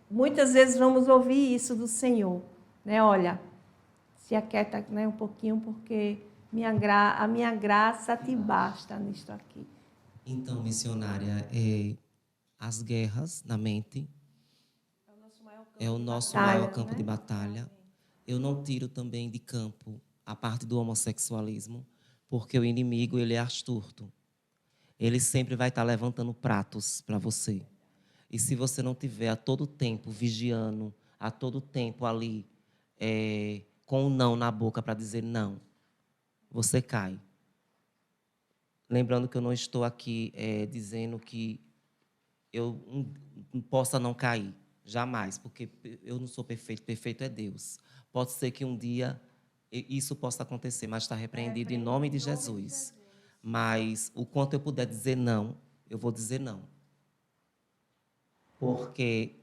muitas vezes vamos ouvir isso do Senhor, né? Olha, se aquieta, né, um pouquinho, porque a minha graça te basta nisto aqui. Então, missionária, as guerras na mente é o nosso maior campo de batalha. Eu não tiro também de campo a parte do homossexualismo, porque o inimigo, ele é astuto. Ele sempre vai estar levantando pratos para você. E se você não tiver a todo tempo vigiando, a todo tempo ali, com o não na boca para dizer não, você cai. Lembrando que eu não estou aqui dizendo que eu possa não cair. Jamais, porque eu não sou perfeito. Perfeito é Deus. Pode ser que um dia isso possa acontecer, mas está repreendido em nome de Jesus. Mas o quanto eu puder dizer não, eu vou dizer não. Porque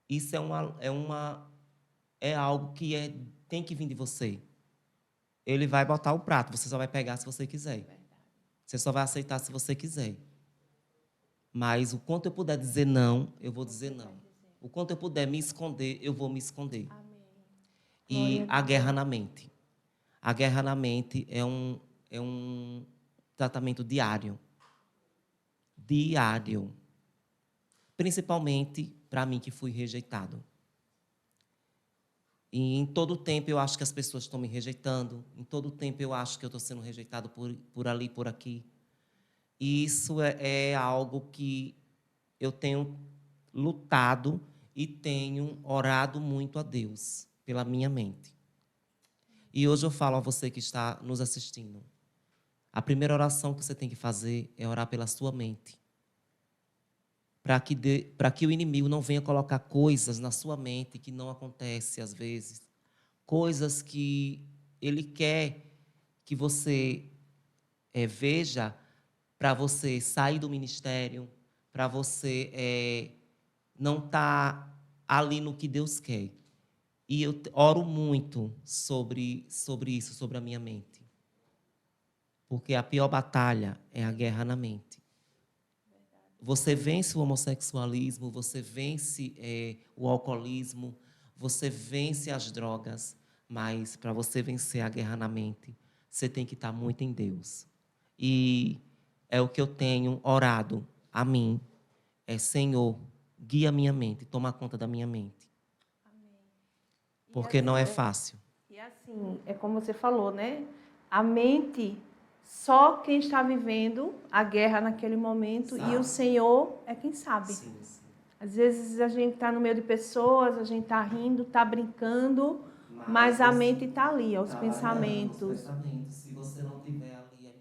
isso é algo que tem que vir de você. Ele vai botar o prato, você só vai pegar se você quiser. Você só vai aceitar se você quiser. Mas o quanto eu puder dizer não, eu vou dizer não. O quanto eu puder me esconder, eu vou me esconder. E a guerra na mente. A guerra na mente é um tratamento diário. Diário. Principalmente para mim, que fui rejeitado. E em todo o tempo eu acho que as pessoas estão me rejeitando. Em todo o tempo eu acho que eu estou sendo rejeitado por ali, por aqui. E isso é algo que eu tenho lutado e tenho orado muito a Deus pela minha mente. E hoje eu falo a você que está nos assistindo. A primeira oração que você tem que fazer é orar pela sua mente. Para que o inimigo não venha colocar coisas na sua mente que não acontece às vezes. Coisas que ele quer que você veja, para você sair do ministério, para você não estar ali no que Deus quer. E eu oro muito sobre isso, sobre a minha mente. Porque a pior batalha é a guerra na mente. Você vence o homossexualismo, você vence o alcoolismo, você vence as drogas, mas para você vencer a guerra na mente, você tem que estar muito em Deus. E é o que eu tenho orado a mim. Senhor, guia a minha mente, toma conta da minha mente. Amém. Porque assim, não é fácil. E assim, é como você falou, né? A mente, só quem está vivendo a guerra naquele momento, sabe. E o Senhor é quem sabe. Sim, sim. Às vezes a gente está no meio de pessoas, a gente está rindo, está brincando, mas a mente está ali, os pensamentos. Se você não tiver ali,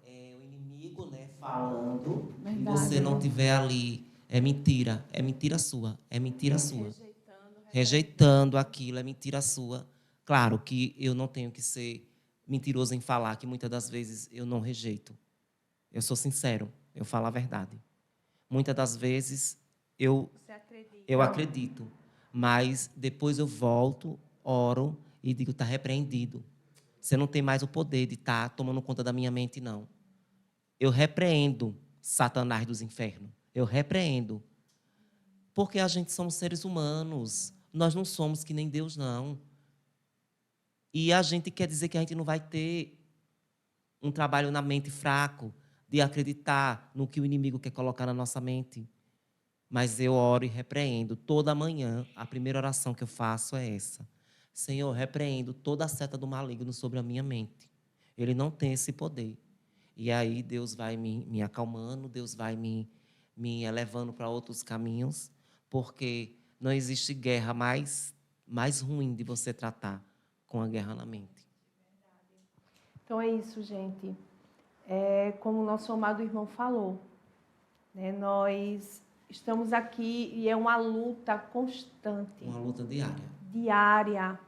o inimigo, né, falando, verdade, e você não tiver ali, é mentira sua, rejeitando aquilo, é mentira sua. Claro que eu não tenho que ser mentiroso em falar, que muitas das vezes eu não rejeito. Eu sou sincero, eu falo a verdade. Muitas das vezes eu acredito, mas depois eu volto, oro e digo: está repreendido. Você não tem mais o poder de estar tomando conta da minha mente, não. Eu repreendo Satanás dos infernos. Eu repreendo. Porque a gente somos seres humanos. Nós não somos que nem Deus, não. E a gente quer dizer que a gente não vai ter um trabalho na mente fraco, de acreditar no que o inimigo quer colocar na nossa mente. Mas eu oro e repreendo. Toda manhã, a primeira oração que eu faço é essa: Senhor, repreendo toda a seta do maligno sobre a minha mente. Ele não tem esse poder. E aí Deus vai me acalmando, Deus vai me elevando para outros caminhos, porque não existe guerra mais ruim de você tratar com a guerra na mente. Então é isso, gente. como o nosso amado irmão falou, né? Nós estamos aqui e é uma luta constante. Uma luta diária. Diária.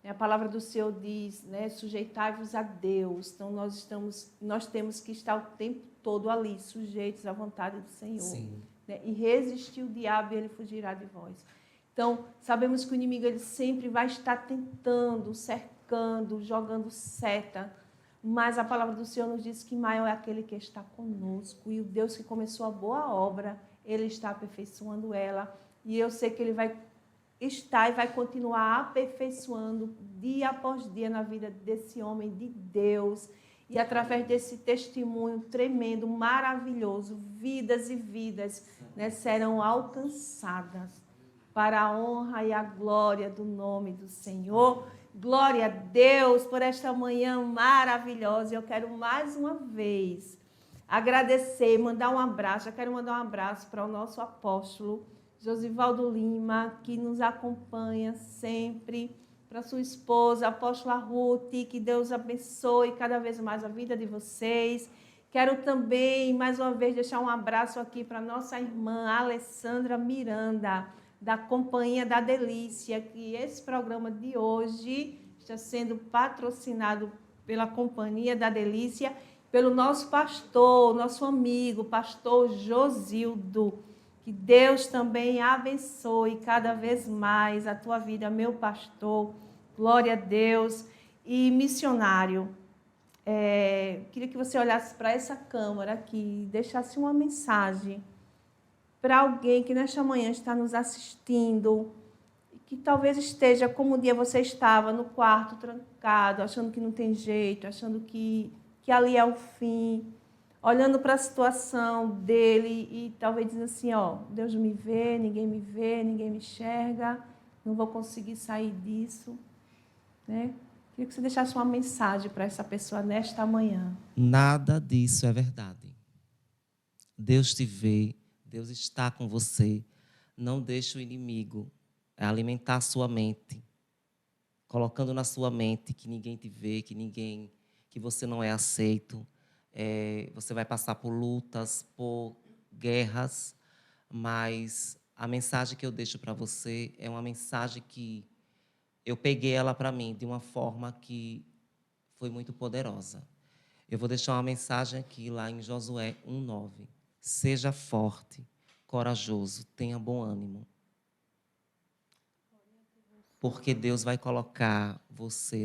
A palavra do Senhor diz, né? Sujeitai-vos a Deus. Então, nós temos que estar o tempo todo ali, sujeitos à vontade do Senhor. Sim. Né? E resistir o diabo e ele fugirá de vós. Então, sabemos que o inimigo ele sempre vai estar tentando, cercando, jogando seta. Mas a palavra do Senhor nos diz que maior é aquele que está conosco. E o Deus que começou a boa obra, Ele está aperfeiçoando ela. E eu sei que Ele vai estar e vai continuar aperfeiçoando dia após dia na vida desse homem de Deus. E através desse testemunho tremendo, maravilhoso, vidas e vidas, né, serão alcançadas para a honra e a glória do nome do Senhor. Glória a Deus por esta manhã maravilhosa. Eu quero mais uma vez agradecer, mandar um abraço. Eu quero mandar um abraço para o nosso apóstolo Josivaldo Lima, que nos acompanha sempre, para sua esposa, a apóstola Ruth, que Deus abençoe cada vez mais a vida de vocês. Quero também, mais uma vez, deixar um abraço aqui para nossa irmã Alessandra Miranda, da Companhia da Delícia, que esse programa de hoje está sendo patrocinado pela Companhia da Delícia, pelo nosso pastor, nosso amigo, pastor Josildo. Que Deus também abençoe cada vez mais a tua vida, meu pastor. Glória a Deus. E missionário, queria que você olhasse para essa câmera aqui e deixasse uma mensagem para alguém que nesta manhã está nos assistindo, que talvez esteja como um dia você estava, no quarto, trancado, achando que não tem jeito, achando que ali é o fim, olhando para a situação dele e talvez dizendo assim, Deus me vê, ninguém me enxerga, não vou conseguir sair disso. Né? Queria que você deixasse uma mensagem para essa pessoa nesta manhã. Nada disso é verdade. Deus te vê, Deus está com você. Não deixe o inimigo alimentar a sua mente, colocando na sua mente que ninguém te vê, que você não é aceito. Você vai passar por lutas, por guerras, mas a mensagem que eu deixo para você é uma mensagem que eu peguei ela para mim de uma forma que foi muito poderosa. Eu vou deixar uma mensagem aqui lá em Josué 1:9. Seja forte, corajoso, tenha bom ânimo. Porque Deus vai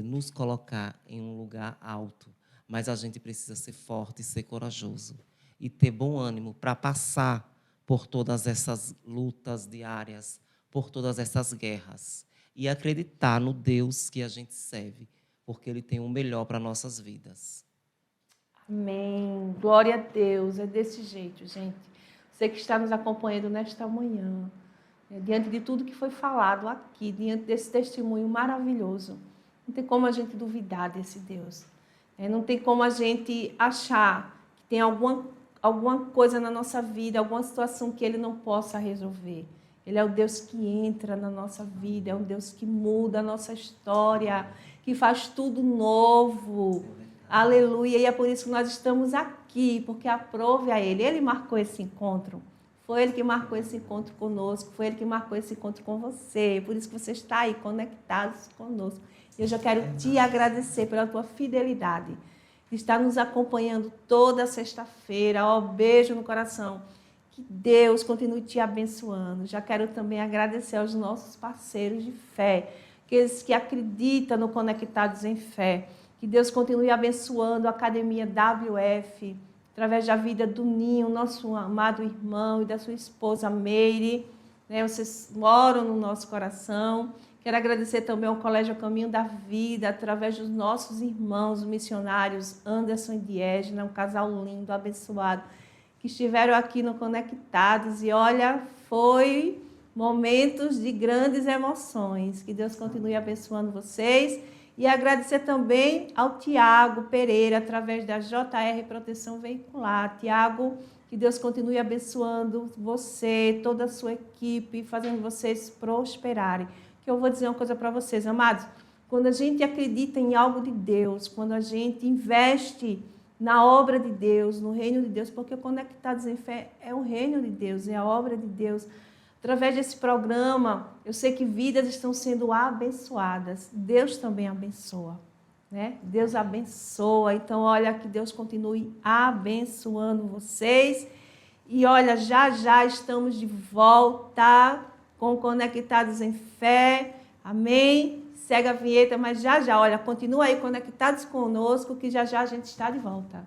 nos colocar em um lugar alto. Mas a gente precisa ser forte, ser corajoso e ter bom ânimo para passar por todas essas lutas diárias, por todas essas guerras. E acreditar no Deus que a gente serve, porque Ele tem o melhor para nossas vidas. Amém. Glória a Deus. É desse jeito, gente. Você que está nos acompanhando nesta manhã, diante de tudo que foi falado aqui, diante desse testemunho maravilhoso, não tem como a gente duvidar desse Deus. Não tem como a gente achar que tem alguma coisa na nossa vida, alguma situação que Ele não possa resolver. Ele é o Deus que entra na nossa vida, é um Deus que muda a nossa história, que faz tudo novo. Aleluia. E é por isso que nós estamos aqui, porque aprove a Ele. Ele marcou esse encontro. Foi Ele que marcou esse encontro conosco, foi Ele que marcou esse encontro com você. Por isso que você está aí conectados conosco. Eu já quero te agradecer pela tua fidelidade, de estar nos acompanhando toda sexta-feira. Beijo no coração. Que Deus continue te abençoando. Já quero também agradecer aos nossos parceiros de fé, aqueles que acreditam no Conectados em Fé. Que Deus continue abençoando a Academia WF, através da vida do Ninho, nosso amado irmão, e da sua esposa Meire. Vocês moram no nosso coração. Quero agradecer também ao Colégio Caminho da Vida, através dos nossos irmãos missionários Anderson e Diegna, um casal lindo, abençoado, que estiveram aqui no Conectados. E olha, foi momentos de grandes emoções. Que Deus continue abençoando vocês. E agradecer também ao Tiago Pereira, através da JR Proteção Veicular. Tiago, que Deus continue abençoando você, toda a sua equipe, fazendo vocês prosperarem. Que eu vou dizer uma coisa para vocês, amados. Quando a gente acredita em algo de Deus, quando a gente investe na obra de Deus, no reino de Deus, porque Conectados em Fé é o reino de Deus, é a obra de Deus. Através desse programa, eu sei que vidas estão sendo abençoadas. Deus também abençoa, né? Deus abençoa. Então, olha, que Deus continue abençoando vocês. E olha, já já estamos de volta com Conectados em Fé. Amém? Segue a vinheta, mas já já, olha, continua aí conectados conosco, que já já a gente está de volta.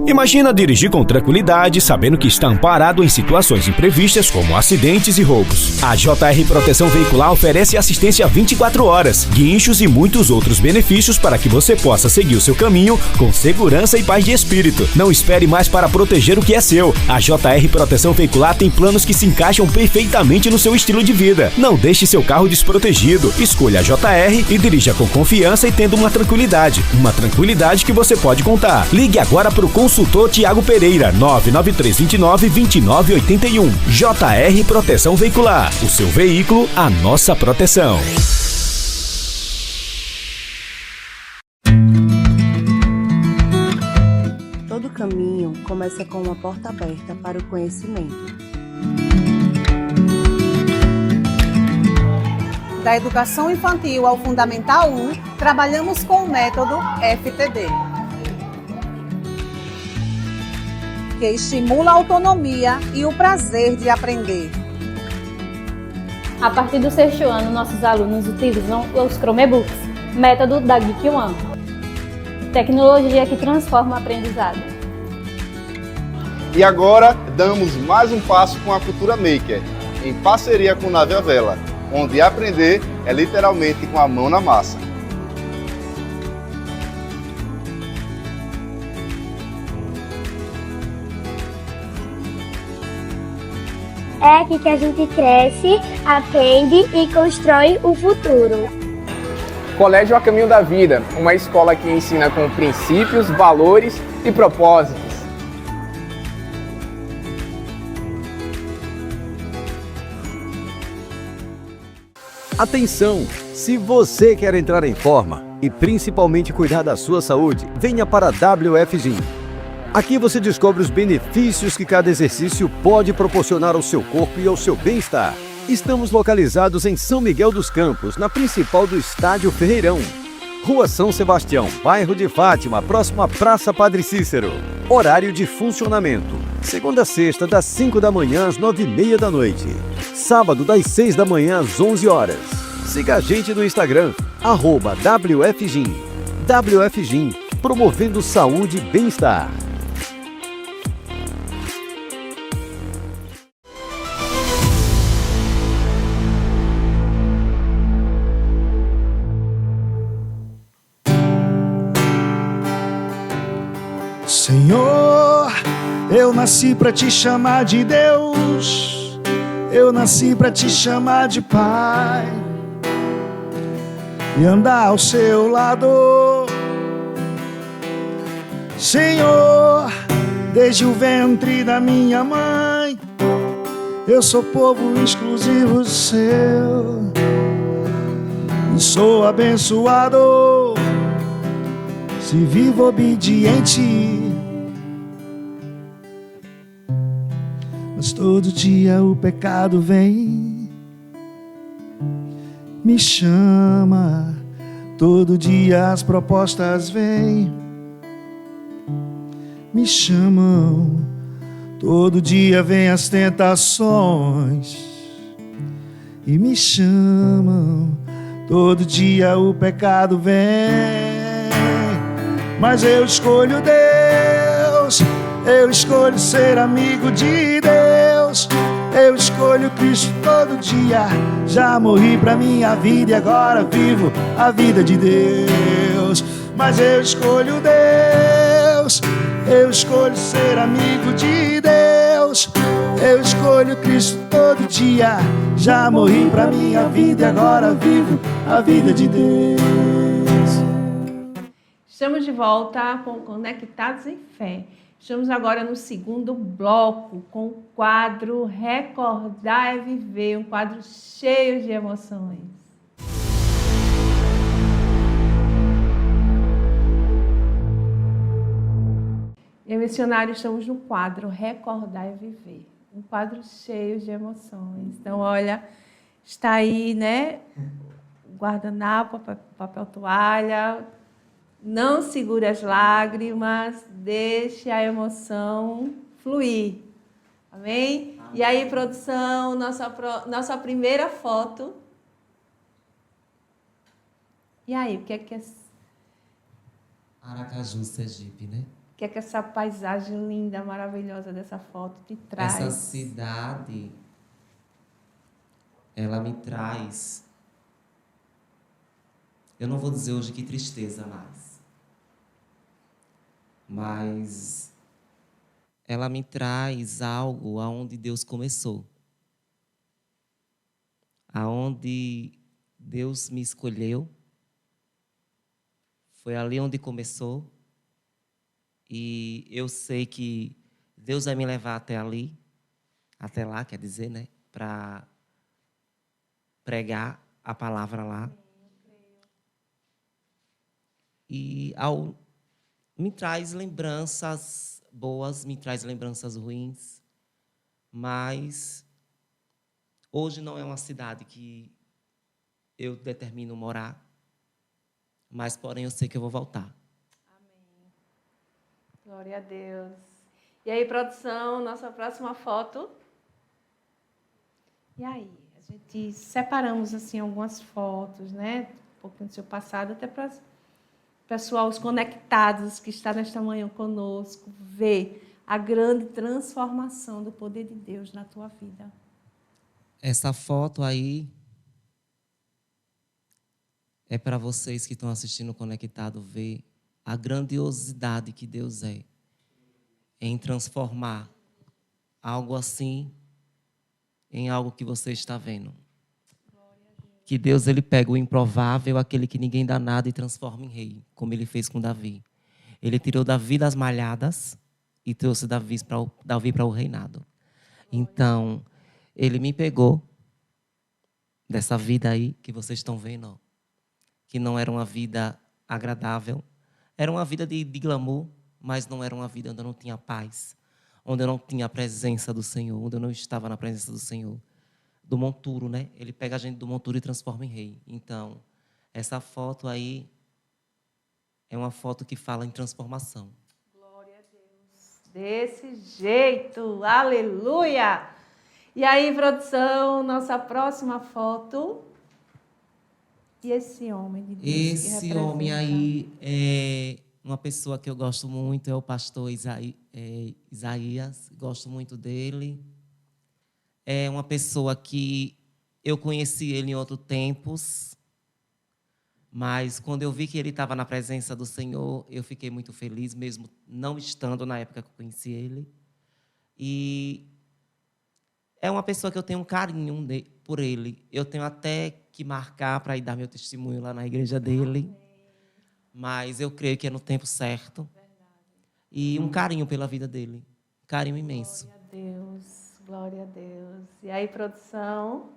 Imagina dirigir com tranquilidade, sabendo que está amparado em situações imprevistas como acidentes e roubos. A JR Proteção Veicular oferece assistência 24 horas, guinchos e muitos outros benefícios para que você possa seguir o seu caminho com segurança e paz de espírito. Não espere mais para proteger o que é seu. A JR Proteção Veicular tem planos que se encaixam perfeitamente no seu estilo de vida. Não deixe seu carro desprotegido. Escolha a JR e dirija com confiança e tendo uma tranquilidade que você pode contar. Ligue agora para o consultor Tiago Pereira, 99329-2981. JR Proteção Veicular, o seu veículo, a nossa proteção. Todo caminho começa com uma porta aberta para o conhecimento. Da educação infantil ao Fundamental 1, trabalhamos com o método FTD, que estimula a autonomia e o prazer de aprender. A partir do 6º ano, nossos alunos utilizam os Chromebooks, método da Geek One. Tecnologia que transforma o aprendizado. E agora, damos mais um passo com a Cultura Maker, em parceria com Nave à Vela, onde aprender é literalmente com a mão na massa. É aqui que a gente cresce, aprende e constrói o futuro. Colégio A Caminho da Vida, uma escola que ensina com princípios, valores e propósitos. Atenção! Se você quer entrar em forma e principalmente cuidar da sua saúde, venha para a WFGym. Aqui você descobre os benefícios que cada exercício pode proporcionar ao seu corpo e ao seu bem-estar. Estamos localizados em São Miguel dos Campos, na principal do Estádio Ferreirão. Rua São Sebastião, bairro de Fátima, próximo à Praça Padre Cícero. Horário de funcionamento: segunda a sexta, das 5 da manhã às 9h30 da noite. Sábado, das 6 da manhã às 11 horas. Siga a gente no Instagram, @WFGym. WFGym, promovendo saúde e bem-estar. Senhor, eu nasci pra te chamar de Deus, eu nasci pra te chamar de Pai e andar ao seu lado. Senhor, desde o ventre da minha mãe, eu sou povo exclusivo seu e sou abençoado se vivo obediente. Mas todo dia o pecado vem, me chama. Todo dia as propostas vêm, me chamam. Todo dia vem as tentações e me chamam. Todo dia o pecado vem, mas eu escolho Deus. Eu escolho ser amigo de Deus. Eu escolho Cristo todo dia. Já morri pra minha vida e agora vivo a vida de Deus. Mas eu escolho Deus. Eu escolho ser amigo de Deus. Eu escolho Cristo todo dia. Já morri pra minha vida e agora vivo a vida de Deus. Estamos de volta com Conectados em Fé. Estamos agora no segundo bloco com o quadro Recordar é Viver, um quadro cheio de emoções. E missionários, estamos no quadro Recordar e Viver. Um quadro cheio de emoções. Então, olha, está aí, né? Guardanapo, papel toalha. Não segure as lágrimas, deixe a emoção fluir. Amém? E aí, produção, nossa primeira foto. E aí, o que é Aracaju, Sergipe, né? O que é que essa paisagem linda, maravilhosa dessa foto te traz? Essa cidade, ela me traz... Eu não vou dizer hoje que tristeza mais. Mas ela me traz algo aonde Deus começou. Aonde Deus me escolheu. Foi ali onde começou. E eu sei que Deus vai me levar até lá, quer dizer, né? Para pregar a palavra lá. E me traz lembranças boas, me traz lembranças ruins, mas hoje não é uma cidade que eu determino morar, mas porém eu sei que eu vou voltar. Amém. Glória a Deus. E aí, produção, nossa próxima foto. E aí, a gente separamos assim algumas fotos, né? Um pouquinho do seu passado, até para pessoal, os conectados que está nesta manhã conosco, ver a grande transformação do poder de Deus na tua vida. Essa foto aí é para vocês que estão assistindo Conectado ver a grandiosidade que Deus é em transformar algo assim em algo que você está vendo. Que Deus ele pega o improvável, aquele que ninguém dá nada, e transforma em rei, como ele fez com Davi. Ele tirou Davi das malhadas e trouxe Davi para o reinado. Então, ele me pegou dessa vida aí que vocês estão vendo, ó, que não era uma vida agradável, era uma vida de glamour, mas não era uma vida onde eu não tinha paz, onde eu não tinha a presença do Senhor, onde eu não estava na presença do Senhor. Do monturo, né? Ele pega a gente do monturo e transforma em rei. Então, essa foto aí é uma foto que fala em transformação. Glória a Deus. Desse jeito. Aleluia! E aí, produção, nossa próxima foto. E esse homem de Deus Esse que representa? homem aí é uma pessoa que eu gosto muito, é o pastor Isaías. Gosto muito dele. É uma pessoa que eu conheci ele em outros tempos, mas quando eu vi que ele estava na presença do Senhor, eu fiquei muito feliz, mesmo não estando na época que eu conheci ele. E é uma pessoa que eu tenho um carinho por ele. Eu tenho até que marcar para ir dar meu testemunho lá na igreja dele, mas eu creio que é no tempo certo. E um carinho pela vida dele, carinho imenso. Glória a Deus. Glória a Deus. E aí, produção?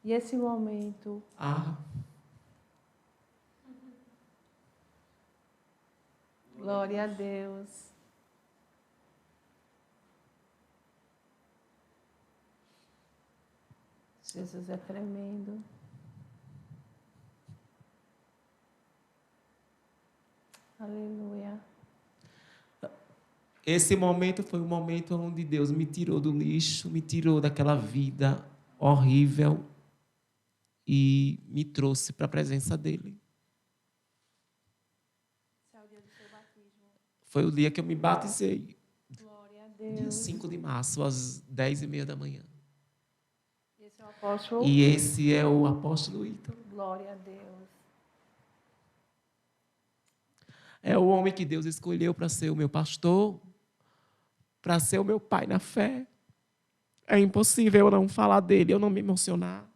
E esse momento? Glória a Deus. Jesus é tremendo. Aleluia. Esse momento foi o momento onde Deus me tirou do lixo, me tirou daquela vida horrível e me trouxe para a presença dele. Esse é o dia do seu batismo. Foi o dia que eu me batizei. Glória a Deus. Dia 5 de março, às 10h30 da manhã. Esse é o apóstolo. E esse é o apóstolo Ítalo. Glória a Deus. É o homem que Deus escolheu para ser o meu pastor, para ser o meu pai na fé. É impossível eu não falar dele, eu não me emocionar.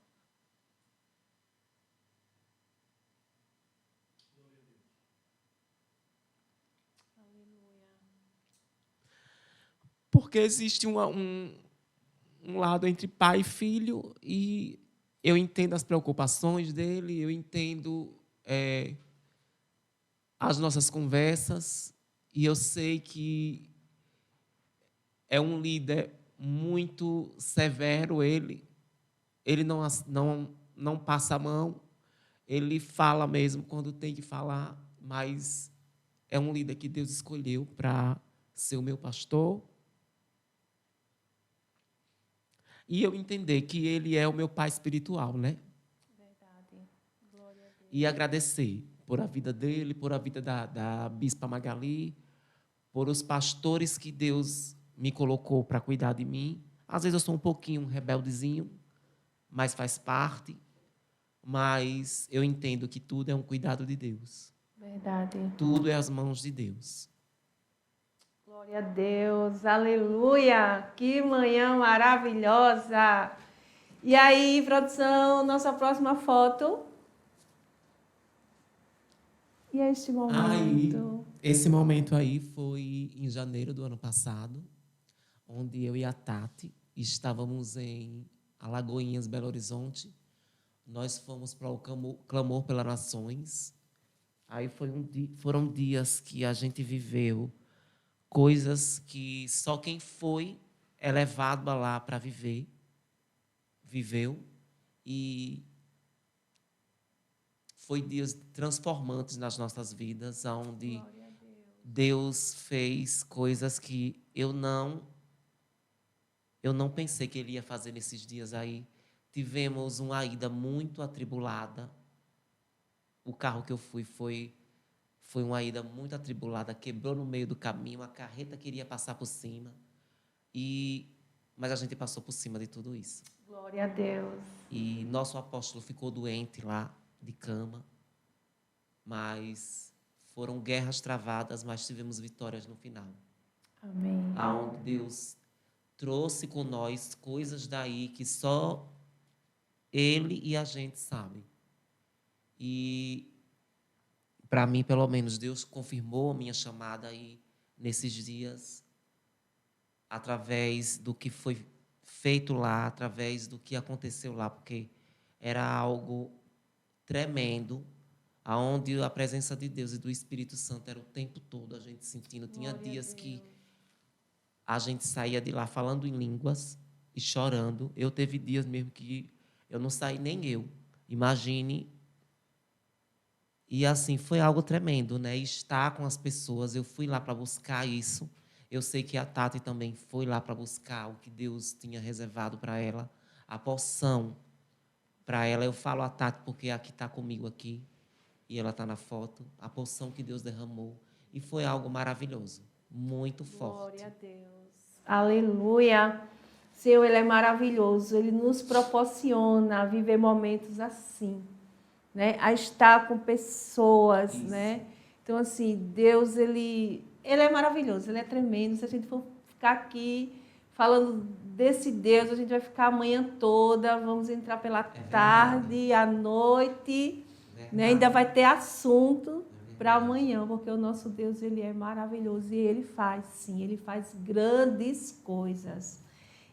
Porque existe um lado entre pai e filho, e eu entendo as preocupações dele, eu entendo as nossas conversas, e eu sei que é um líder muito severo. Ele não passa a mão, ele fala mesmo quando tem que falar, mas é um líder que Deus escolheu para ser o meu pastor. E eu entender que ele é o meu pai espiritual, né? Verdade. Glória a Deus. E agradecer por a vida dele, por a vida da Bispa Magali, por os pastores que Deus me colocou para cuidar de mim. Às vezes eu sou um pouquinho rebeldezinho, mas faz parte. Mas eu entendo que tudo é um cuidado de Deus. Verdade. Tudo é as mãos de Deus. Glória a Deus, aleluia! Que manhã maravilhosa! E aí, produção, nossa próxima foto. E este momento? Esse momento aí foi em janeiro do ano passado, onde eu e a Tati estávamos em Alagoinhas, Belo Horizonte. Nós fomos para o Clamor pelas Nações. Aí foram dias que a gente viveu coisas que só quem foi é levado lá para viver, viveu. E foi dias transformantes nas nossas vidas, onde Deus fez coisas que eu não pensei que Ele ia fazer nesses dias aí. Tivemos uma ida muito atribulada. O carro que eu fui foi uma ida muito atribulada, quebrou no meio do caminho, a carreta queria passar por cima. Mas a gente passou por cima de tudo isso. Glória a Deus. E nosso apóstolo ficou doente lá, de cama. Mas foram guerras travadas, mas tivemos vitórias no final. Amém. Aonde Deus trouxe com nós coisas daí que só Ele e a gente sabem. E, para mim, pelo menos, Deus confirmou a minha chamada aí nesses dias, através do que foi feito lá, através do que aconteceu lá, porque era algo tremendo, aonde a presença de Deus e do Espírito Santo era o tempo todo a gente sentindo. Tinha dias que a gente saía de lá falando em línguas e chorando. Eu teve dias mesmo que eu não saí nem eu. Imagine. E assim, foi algo tremendo, né? Estar com as pessoas. Eu fui lá para buscar isso. Eu sei que a Tati também foi lá para buscar o que Deus tinha reservado para ela. A porção para ela. Eu falo a Tati porque aqui está comigo aqui. E ela está na foto. A porção que Deus derramou. E foi algo maravilhoso. Muito forte. Glória a Deus. Aleluia. Senhor, Ele é maravilhoso. Ele nos proporciona viver momentos assim, né? A estar com pessoas, né? Então, assim, Deus, Ele é maravilhoso. Ele é tremendo. Se a gente for ficar aqui falando desse Deus, a gente vai ficar a manhã toda. Vamos entrar pela tarde, à noite, né? Ainda vai ter assunto para amanhã, porque o nosso Deus, Ele é maravilhoso e Ele faz, sim, Ele faz grandes coisas.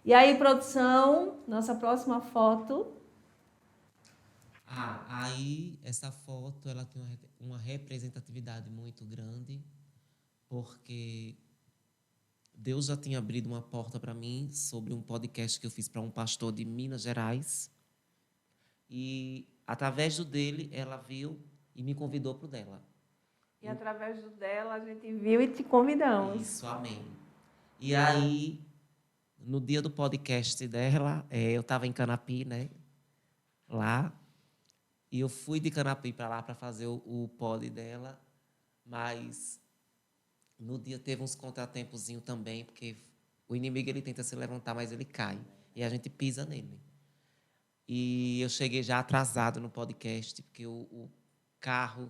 E aí, produção, nossa próxima foto. Aí essa foto ela tem uma representatividade muito grande, porque Deus já tinha abrido uma porta para mim sobre um podcast que eu fiz para um pastor de Minas Gerais. E através do dele, ela viu e me convidou para o dela. E através do dela, a gente viu e te convidamos. Isso, amém. E aí, no dia do podcast dela, eu estava em Canapi, né? Lá. E eu fui de Canapi para lá para fazer o pod dela. Mas no dia teve uns contratempozinhos também, porque o inimigo ele tenta se levantar, mas ele cai. E a gente pisa nele. E eu cheguei já atrasado no podcast, porque o carro,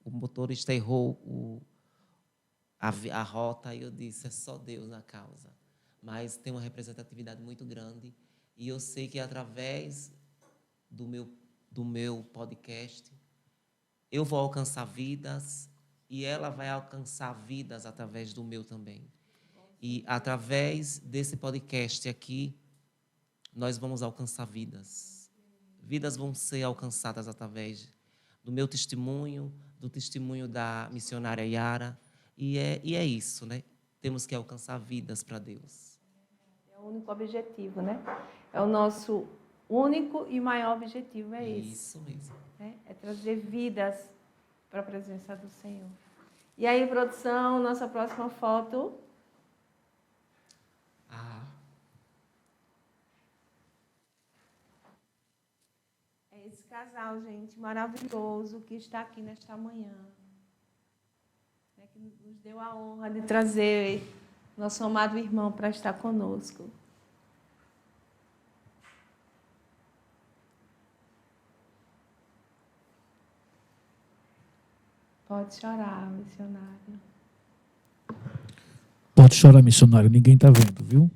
o motorista errou a rota, e eu disse, é só Deus na causa. Mas tem uma representatividade muito grande, e eu sei que através do meu podcast, eu vou alcançar vidas, e ela vai alcançar vidas através do meu também. E através desse podcast aqui, nós vamos alcançar vidas. Vidas vão ser alcançadas através do meu testemunho, do testemunho da missionária Yara. E é isso, né? Temos que alcançar vidas para Deus. É o único objetivo, né? É o nosso único e maior objetivo, é esse. Isso mesmo. É trazer vidas para a presença do Senhor. E aí, produção, nossa próxima foto. É esse casal, gente, maravilhoso, que está aqui nesta manhã. Que nos deu a honra de trazer nosso amado irmão para estar conosco. Pode chorar, missionário. Pode chorar, missionário. Ninguém está vendo, viu?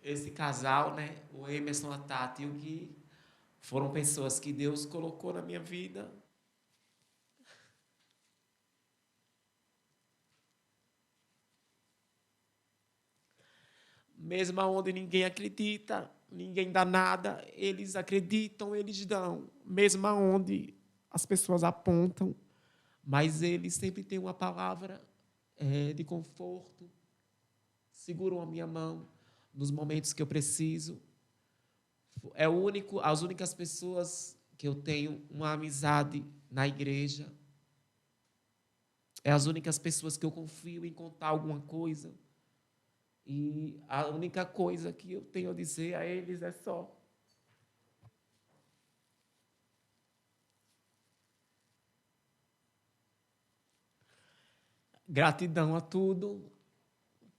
Esse casal, né, o Emerson, a Tati e o Gui, foram pessoas que Deus colocou na minha vida. Mesmo onde ninguém acredita, ninguém dá nada, eles acreditam, eles dão. Mesmo onde as pessoas apontam, mas eles sempre têm uma palavra de conforto, seguram a minha mão nos momentos que eu preciso. As únicas pessoas que eu tenho uma amizade na igreja. É as únicas pessoas que eu confio em contar alguma coisa. E a única coisa que eu tenho a dizer a eles é só: gratidão a tudo.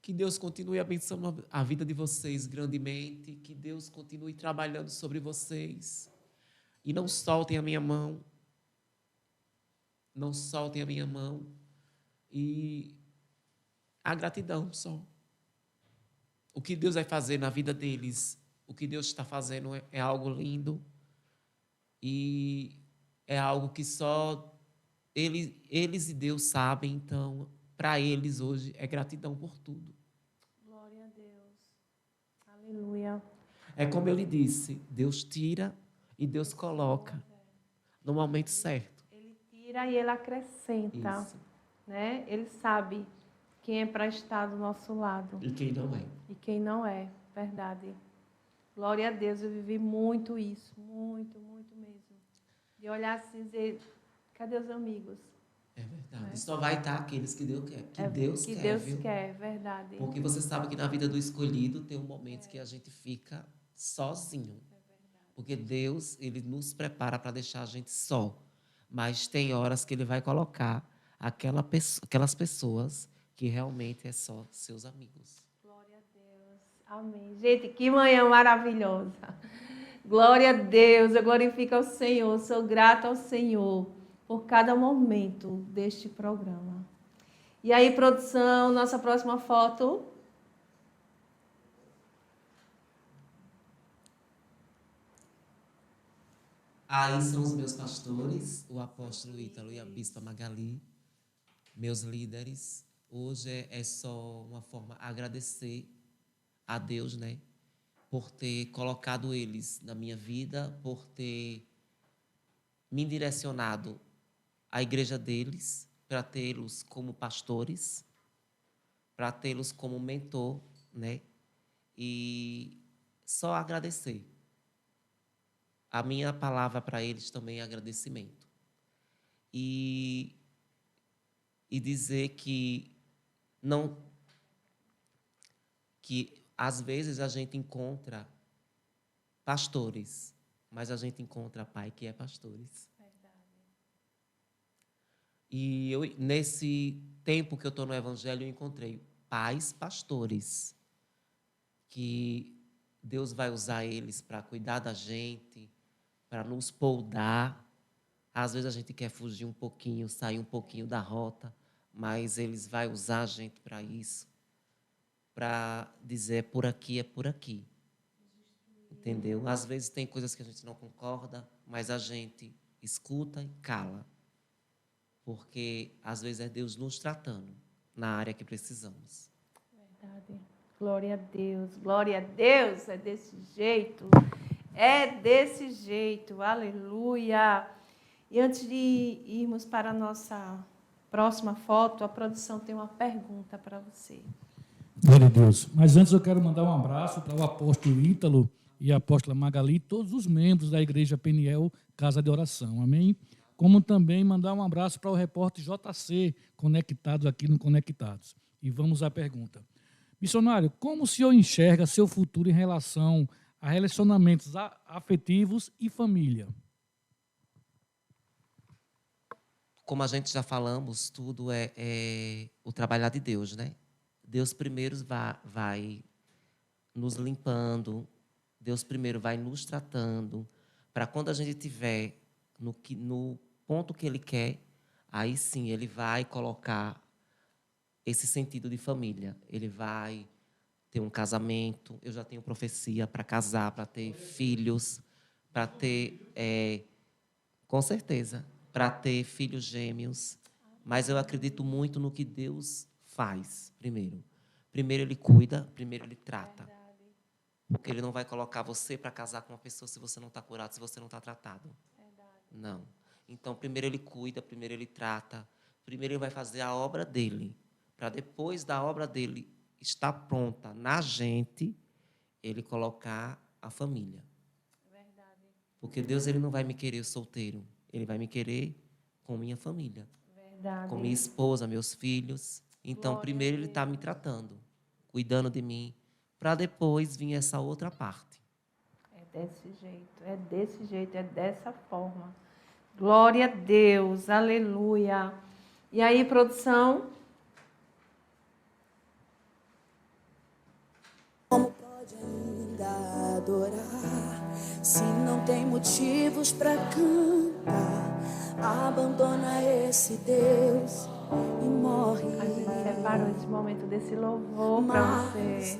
Que Deus continue abençoando a vida de vocês grandemente. Que Deus continue trabalhando sobre vocês. E não soltem a minha mão. Não soltem a minha mão. E a gratidão só. O que Deus vai fazer na vida deles, o que Deus está fazendo é algo lindo. E é algo que só eles e Deus sabem. Então, para eles hoje é gratidão por tudo. Glória a Deus. Aleluia. É como eu lhe disse, Deus tira e Deus coloca no momento certo. Ele tira e Ele acrescenta. Isso. Né? Ele sabe quem é para estar do nosso lado. E quem não é. E quem não é, verdade. Glória a Deus, eu vivi muito isso, muito, muito mesmo. De olhar assim e dizer, cadê os amigos? É verdade. Só vai estar aqueles que Deus quer. Que Deus quer, verdade. Porque você sabe que na vida do escolhido tem um momento que a gente fica sozinho. Porque Deus, Ele nos prepara para deixar a gente só. Mas tem horas que Ele vai colocar aquelas pessoas que realmente é só seus amigos. Glória a Deus. Amém. Gente, que manhã maravilhosa. Glória a Deus, eu glorifico ao Senhor, sou grata ao Senhor por cada momento deste programa. E aí, produção, nossa próxima foto. Aí são os meus pastores, o apóstolo Ítalo e a bispa Magali, meus líderes. Hoje é só uma forma de agradecer a Deus, né? Por ter colocado eles na minha vida, por ter me direcionado à igreja deles, para tê-los como pastores, para tê-los como mentor, né? E só agradecer. A minha palavra para eles também é agradecimento. E dizer que às vezes a gente encontra pastores, mas a gente encontra pai que é pastores. Verdade. E eu, nesse tempo que eu estou no Evangelho, eu encontrei pais pastores, que Deus vai usar eles para cuidar da gente, para nos poldar. Às vezes a gente quer fugir um pouquinho, sair um pouquinho da rota, mas eles vão usar a gente para isso, para dizer por aqui é por aqui. Entendeu? Às vezes tem coisas que a gente não concorda, mas a gente escuta e cala. Porque às vezes é Deus nos tratando na área que precisamos. Verdade. glória a Deus, glória a Deus, é desse jeito, aleluia. E antes de irmos para a nossa próxima foto, a produção tem uma pergunta para você. Glória a Deus. Mas antes eu quero mandar um abraço para o apóstolo Ítalo e a apóstola Magali, todos os membros da Igreja Peniel Casa de Oração, amém? Como também mandar um abraço para o repórter JC, conectado aqui no Conectados. E vamos à pergunta. Missionário, como o senhor enxerga seu futuro em relação a relacionamentos afetivos e família? Como a gente já falamos, tudo é o trabalhar de Deus, né? Deus primeiro vai nos limpando, Deus primeiro vai nos tratando, para quando a gente estiver no ponto que Ele quer, aí sim Ele vai colocar esse sentido de família. Ele vai ter um casamento, eu já tenho profecia para casar, para ter filhos, para ter, com certeza, para ter filhos gêmeos. Mas eu acredito muito no que Deus faz primeiro. Primeiro Ele cuida, primeiro Ele trata. Porque Ele não vai colocar você para casar com uma pessoa se você não está curado, se você não está tratado. Não. Então, primeiro Ele cuida, primeiro Ele trata, primeiro Ele vai fazer a obra dEle, para depois da obra dEle estar pronta na gente, Ele colocar a família. Porque Deus Ele não vai me querer solteiro, Ele vai me querer com minha família. Com minha esposa, meus filhos. Então, primeiro Ele está me tratando, cuidando de mim, para depois vir essa outra parte. É desse jeito, é dessa forma. Glória a Deus, aleluia. E aí, produção? Como pode ainda adorar se não tem motivos para cantar? Abandona esse Deus e morre. A gente separou esse momento desse louvor para você.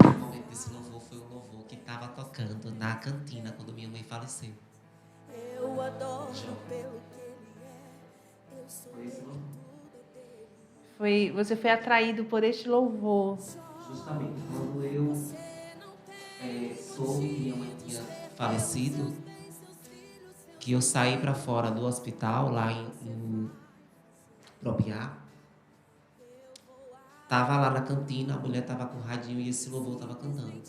O momento desse louvor foi o louvor que estava tocando na cantina quando minha mãe faleceu. Eu adoro pelo que Ele é. Você foi atraído por este louvor. Justamente quando eu soube que minha mãe tinha falecido, que eu saí para fora do hospital, lá em Propiá. Estava lá na cantina, a mulher estava com o radinho e esse louvor estava cantando.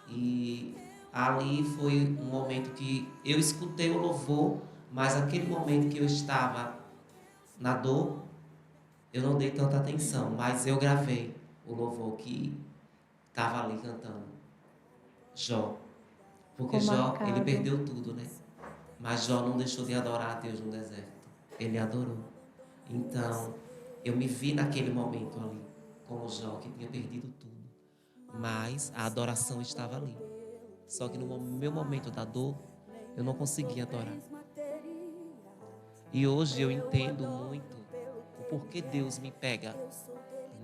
E ali foi um momento que eu escutei o louvor, mas aquele momento que eu estava na dor, eu não dei tanta atenção, mas eu gravei o louvor que estava ali cantando. Jó. Porque Jó, ele perdeu tudo, né? Mas Jó não deixou de adorar a Deus no deserto. Ele adorou. Então, eu me vi naquele momento ali, como Jó, que tinha perdido tudo. Mas a adoração estava ali. Só que no meu momento da dor, eu não conseguia adorar. E hoje eu entendo muito o porquê Deus me pega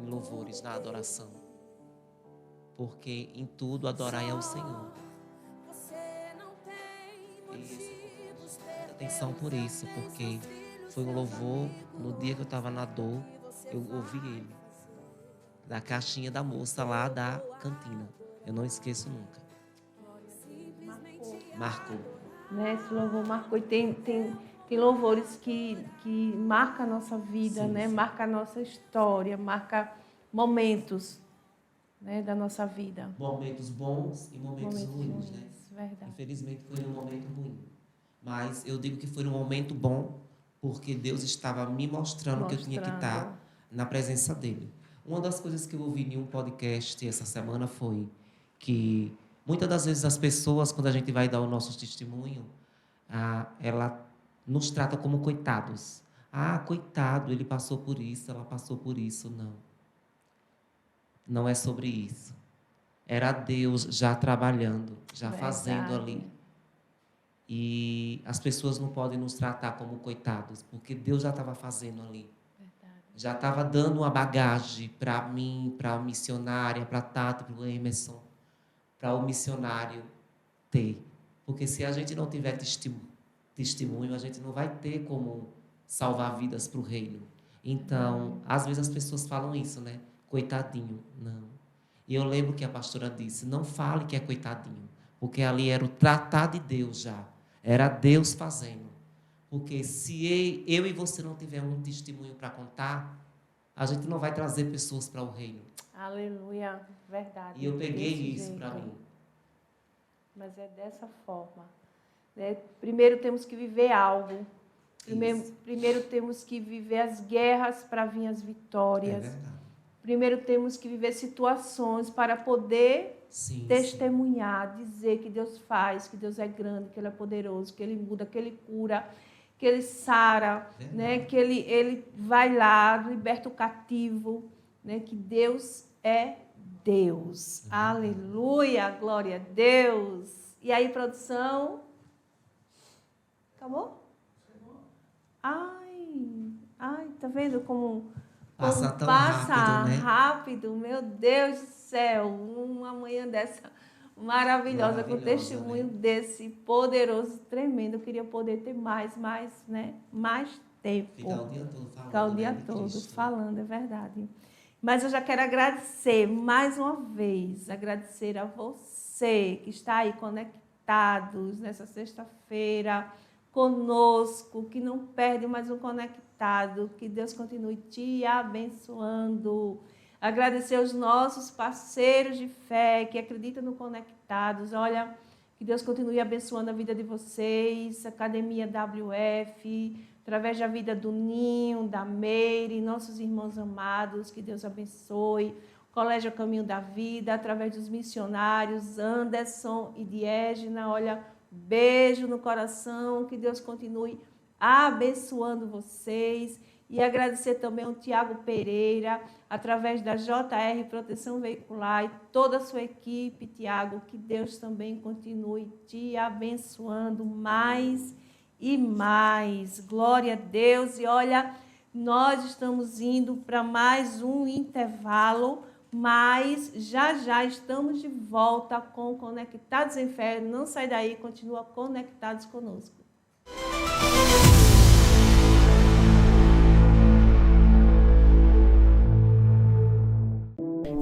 em louvores, na adoração. Porque em tudo adorai ao Senhor. E atenção por isso, porque foi um louvor, no dia que eu estava na dor, eu ouvi ele. Da caixinha da moça lá da cantina. Eu não esqueço nunca. Marcou. Né? Esse louvor marcou. E tem louvores que marcam a nossa vida, sim, né? Sim. Marca a nossa história, marca momentos, né, da nossa vida. Momentos bons e momentos ruins, né? Verdade. Infelizmente foi um momento ruim. Mas eu digo que foi um momento bom porque Deus estava me mostrando que eu tinha que estar na presença dele. Uma das coisas que eu ouvi em um podcast essa semana foi que muitas das vezes as pessoas, quando a gente vai dar o nosso testemunho, ela nos trata como coitados. Ah, coitado, ele passou por isso, ela passou por isso. Não. Não é sobre isso. Era Deus já trabalhando, já fazendo ali. E as pessoas não podem nos tratar como coitados, porque Deus já estava fazendo ali. Já estava dando uma bagagem para mim, para a missionária, para a Tati, para o Emerson, para o missionário ter. Porque se a gente não tiver testemunho, a gente não vai ter como salvar vidas para o reino. Então, às vezes as pessoas falam isso, né? Coitadinho. Não. E eu lembro que a pastora disse, não fale que é coitadinho, porque ali era o tratar de Deus já. Era Deus fazendo. Porque se eu e você não tivermos um testemunho para contar, a gente não vai trazer pessoas para o reino. Aleluia, verdade. E eu peguei isso para mim. Mas é dessa forma. Né? Primeiro temos que viver algo. Primeiro temos que viver as guerras para vir as vitórias. É verdade. Primeiro temos que viver situações para poder testemunhar, dizer que Deus faz, que Deus é grande, que Ele é poderoso, que Ele muda, que Ele cura, que Ele sara, né? Que ele vai lá, liberta o cativo, né? Que Deus é Deus. Aleluia, glória a Deus. E aí, produção? Acabou? Ai, tá vendo como passa tão passa rápido, né? rápido, meu Deus do céu, uma manhã dessa maravilhosa, com testemunho, né? Desse poderoso, tremendo. Eu queria poder ter mais tempo. Ficar o dia todo falando. Ficar o dia todo falando, é verdade. Mas eu já quero agradecer mais uma vez, agradecer a você que está aí conectados nessa sexta-feira conosco, que não perde mais um conectado, que Deus continue te abençoando. Agradecer aos nossos parceiros de fé que acreditam no Conectados. Olha, que Deus continue abençoando a vida de vocês, Academia WF, através da vida do Ninho, da Meire, nossos irmãos amados, que Deus abençoe. Colégio Caminho da Vida, através dos missionários Anderson e Diégina. Olha, beijo no coração, que Deus continue abençoando vocês. E agradecer também ao Tiago Pereira, através da JR Proteção Veicular e toda a sua equipe, Tiago, que Deus também continue te abençoando mais e mais. Glória a Deus. E olha, nós estamos indo para mais um intervalo, mas já estamos de volta com Conectados em Fé. Não sai daí, continua conectados conosco.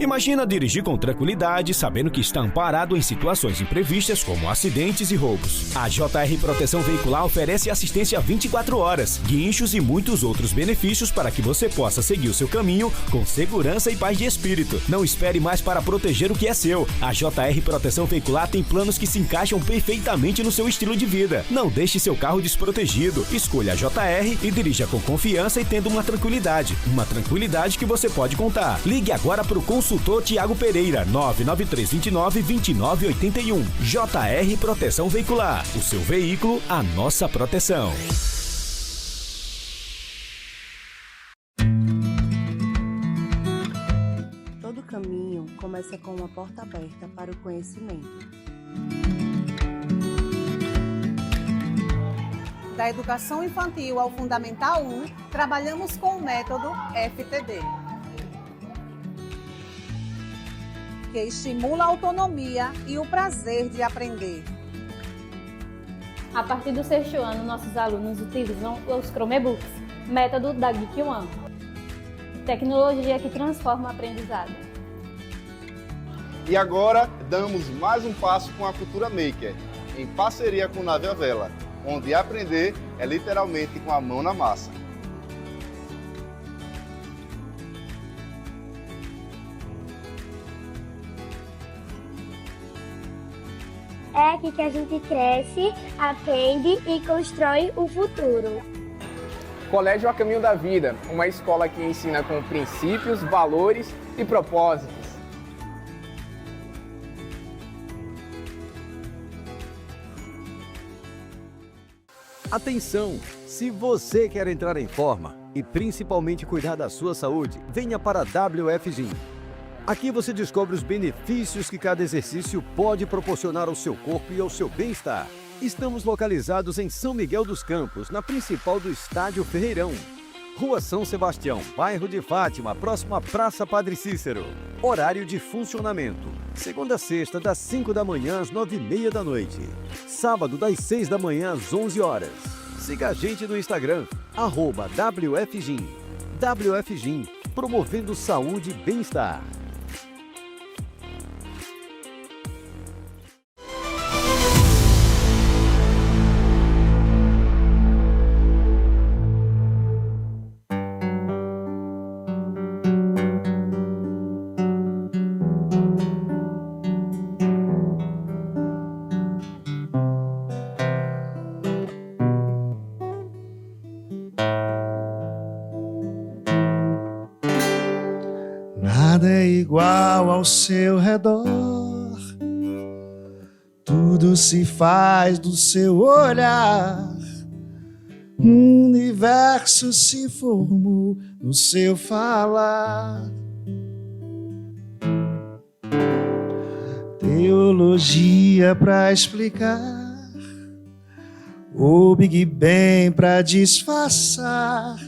Imagina dirigir com tranquilidade, sabendo que está amparado em situações imprevistas como acidentes e roubos. A JR Proteção Veicular oferece assistência 24 horas, guinchos e muitos outros benefícios para que você possa seguir o seu caminho com segurança e paz de espírito. Não espere mais para proteger o que é seu. A JR Proteção Veicular tem planos que se encaixam perfeitamente no seu estilo de vida. Não deixe seu carro desprotegido. Escolha a JR e dirija com confiança e tendo uma tranquilidade. Uma tranquilidade que você pode contar. Ligue agora para o consultor Tiago Pereira, 99329-2981. JR Proteção Veicular. O seu veículo, a nossa proteção. Todo caminho começa com uma porta aberta para o conhecimento. Da educação infantil ao Fundamental 1, trabalhamos com o método FTD, que estimula a autonomia e o prazer de aprender. A partir do 6º ano, nossos alunos utilizam os Chromebooks, método da Geek One. Tecnologia que transforma o aprendizado. E agora, damos mais um passo com a Cultura Maker, em parceria com Nave à Vela, onde aprender é literalmente com a mão na massa. É aqui que a gente cresce, aprende e constrói o futuro. Colégio A Caminho da Vida, uma escola que ensina com princípios, valores e propósitos. Atenção! Se você quer entrar em forma e principalmente cuidar da sua saúde, venha para a WF Gym. Aqui você descobre os benefícios que cada exercício pode proporcionar ao seu corpo e ao seu bem-estar. Estamos localizados em São Miguel dos Campos, na principal do Estádio Ferreirão. Rua São Sebastião, bairro de Fátima, próximo à Praça Padre Cícero. Horário de funcionamento: segunda a sexta, das 5 da manhã às 9h30 da noite. Sábado, das 6 da manhã às 11 horas. Siga a gente no Instagram, @WFGym. WFGIM, promovendo saúde e bem-estar. Nada é igual ao seu redor, tudo se faz do seu olhar, um universo se formou no seu falar. Teologia pra explicar, o Big Bang pra disfarçar.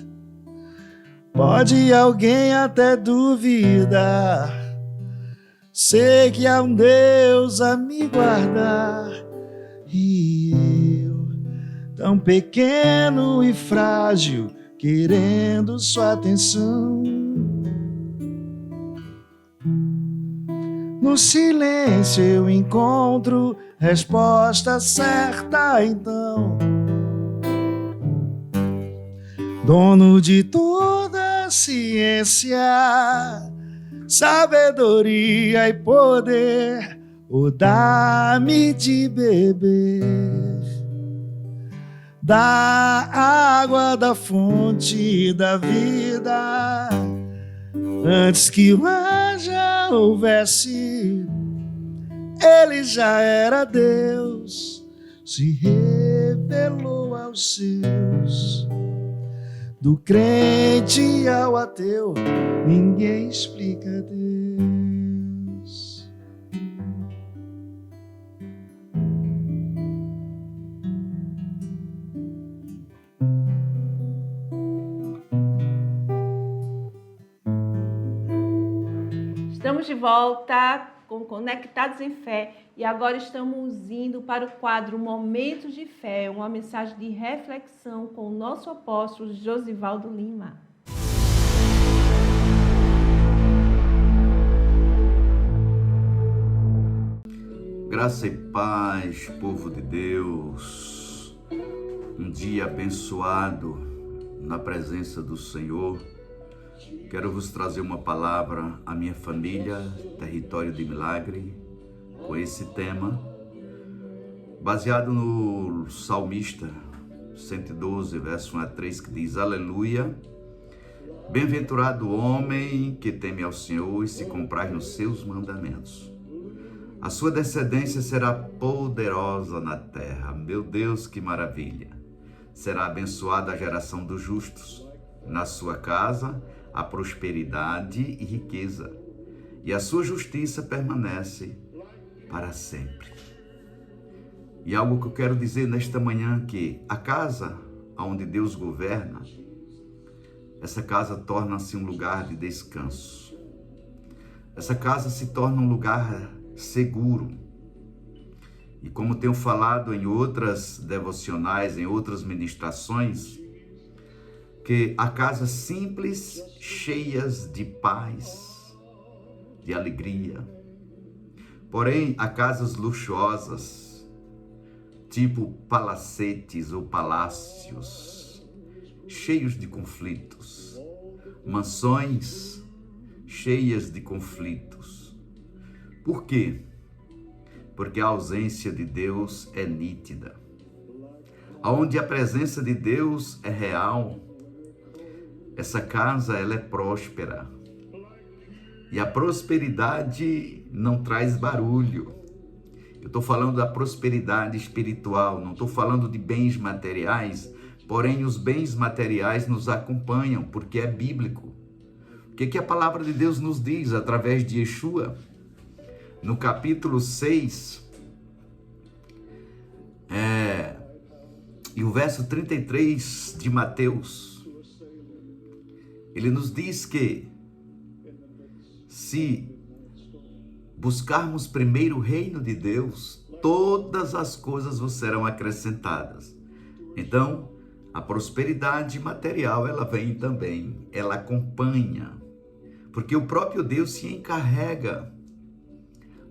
Pode alguém até duvidar, sei que há um Deus a me guardar, e eu, tão pequeno e frágil, querendo sua atenção. No silêncio eu encontro resposta certa, então. Dono de toda a ciência, sabedoria e poder, o dá-me de beber da água da fonte da vida. Antes que o ar já houvesse, ele já era Deus, se revelou aos seus. Do crente ao ateu, ninguém explica Deus. Estamos de volta com Conectados em Fé e agora estamos indo para o quadro Momentos de Fé, uma mensagem de reflexão com o nosso apóstolo Josivaldo Lima. Graça e paz, povo de Deus, um dia abençoado na presença do Senhor. Quero vos trazer uma palavra à minha família, Território de Milagre, com esse tema, baseado no Salmista 112, verso 1 a 3, que diz: Aleluia, bem-aventurado o homem que teme ao Senhor e se compraz nos seus mandamentos. A sua descendência será poderosa na terra. Meu Deus, que maravilha! Será abençoada a geração dos justos. Na sua casa, a prosperidade e riqueza, e a sua justiça permanece para sempre. E algo que eu quero dizer nesta manhã, que a casa onde Deus governa, essa casa torna-se um lugar de descanso. Essa casa se torna um lugar seguro. E como tenho falado em outras devocionais, em outras ministrações, que há casas simples, cheias de paz, de alegria. Porém, há casas luxuosas, tipo palacetes ou palácios, cheios de conflitos. Mansões cheias de conflitos. Por quê? Porque a ausência de Deus é nítida. Onde a presença de Deus é real, essa casa ela é próspera. E a prosperidade não traz barulho. Eu estou falando da prosperidade espiritual, não estou falando de bens materiais, porém os bens materiais nos acompanham, porque é bíblico. O que a palavra de Deus nos diz através de Yeshua? No capítulo 6, e o verso 33 de Mateus, ele nos diz que se buscarmos primeiro o reino de Deus, todas as coisas vos serão acrescentadas. Então, A prosperidade material, ela vem também, ela acompanha, porque o próprio Deus se encarrega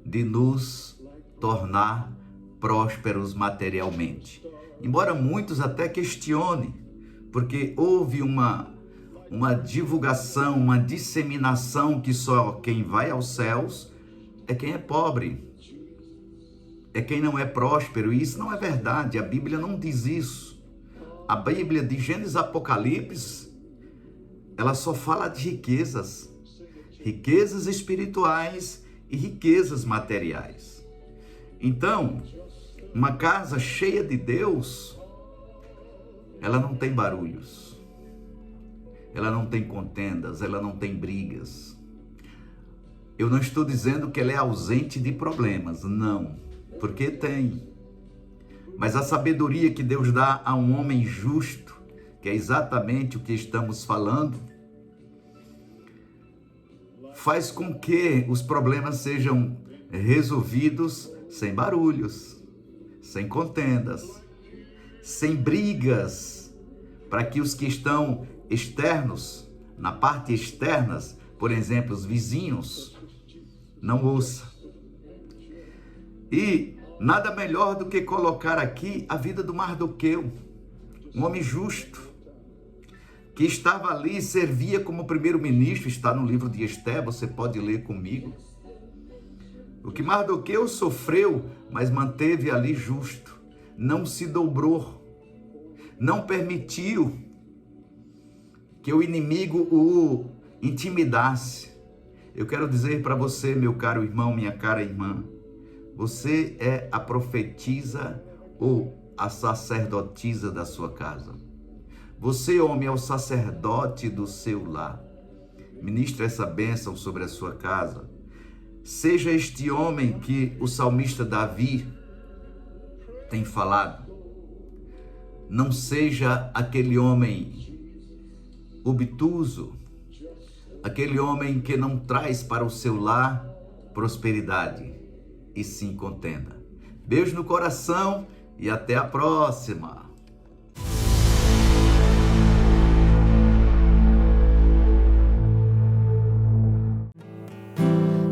de nos tornar prósperos materialmente. Embora muitos até questionem, porque houve uma divulgação, uma disseminação que só quem vai aos céus é quem é pobre, é quem não é próspero, e isso não é verdade, a Bíblia não diz isso. A Bíblia de Gênesis e Apocalipse, ela só fala de riquezas espirituais e riquezas materiais. Então, uma casa cheia de Deus, ela não tem barulhos, ela não tem contendas, ela não tem brigas. Eu não estou dizendo que ela é ausente de problemas, não, porque tem. Mas a sabedoria que Deus dá a um homem justo, que é exatamente o que estamos falando, faz com que os problemas sejam resolvidos sem barulhos, sem contendas, sem brigas, para que os que estão externos, na parte externas, por exemplo, os vizinhos, não ouçam. E nada melhor do que colocar aqui a vida do Mardoqueu, um homem justo, que estava ali, servia como primeiro-ministro, está no livro de Esther, você pode ler comigo. O que Mardoqueu sofreu, mas manteve ali justo, não se dobrou, não permitiu que o inimigo o intimidasse. Eu quero dizer para você, meu caro irmão, minha cara irmã, você é a profetisa ou a sacerdotisa da sua casa. Você, homem, é o sacerdote do seu lar. Ministre essa bênção sobre a sua casa. Seja este homem que o salmista Davi tem falado. Não seja aquele homem obtuso, aquele homem que não traz para o seu lar prosperidade, e sim contenda. Beijo no coração e até a próxima.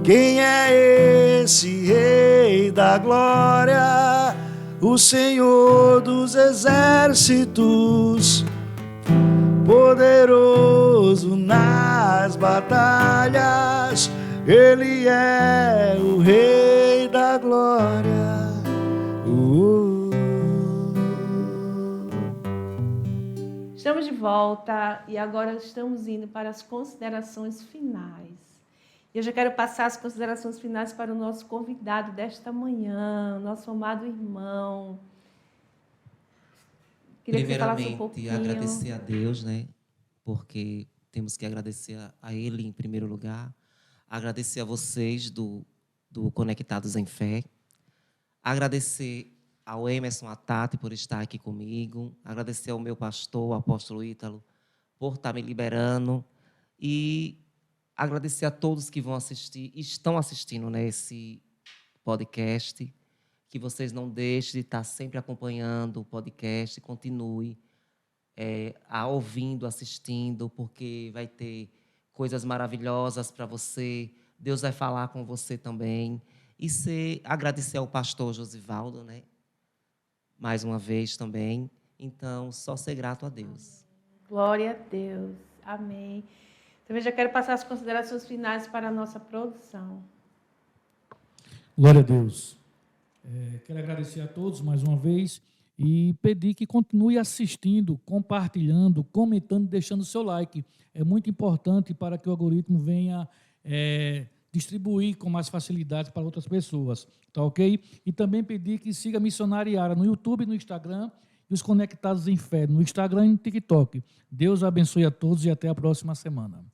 Quem é esse Rei da Glória? O Senhor dos Exércitos, poderoso nas batalhas. Ele é o Rei da Glória. Estamos de volta e agora estamos indo para as considerações finais. Eu já quero passar as considerações finais para o nosso convidado desta manhã, nosso amado irmão. Queria que você falasse um pouquinho. Agradecer a Deus, né? Porque temos que agradecer a Ele em primeiro lugar. Agradecer a vocês do Conectados em Fé. Agradecer ao Emerson Atati por estar aqui comigo. Agradecer ao meu pastor, o apóstolo Ítalo, por estar me liberando. E agradecer a todos que vão assistir, estão assistindo nesse podcast. Que vocês não deixem de estar sempre acompanhando o podcast. Continue ouvindo, assistindo, porque vai ter coisas maravilhosas para você. Deus vai falar com você também. E agradecer ao pastor Josivaldo, né? Mais uma vez também. Então, só ser grato a Deus. Glória a Deus. Amém. Também já quero passar as considerações finais para a nossa produção. Glória a Deus. Quero agradecer a todos mais uma vez e pedir que continue assistindo, compartilhando, comentando, deixando o seu like. É muito importante para que o algoritmo venha distribuir com mais facilidade para outras pessoas, tá ok? E também pedir que siga a Missionária Yara no YouTube, no Instagram e os Conectados em Fé, no Instagram e no TikTok. Deus abençoe a todos e até a próxima semana.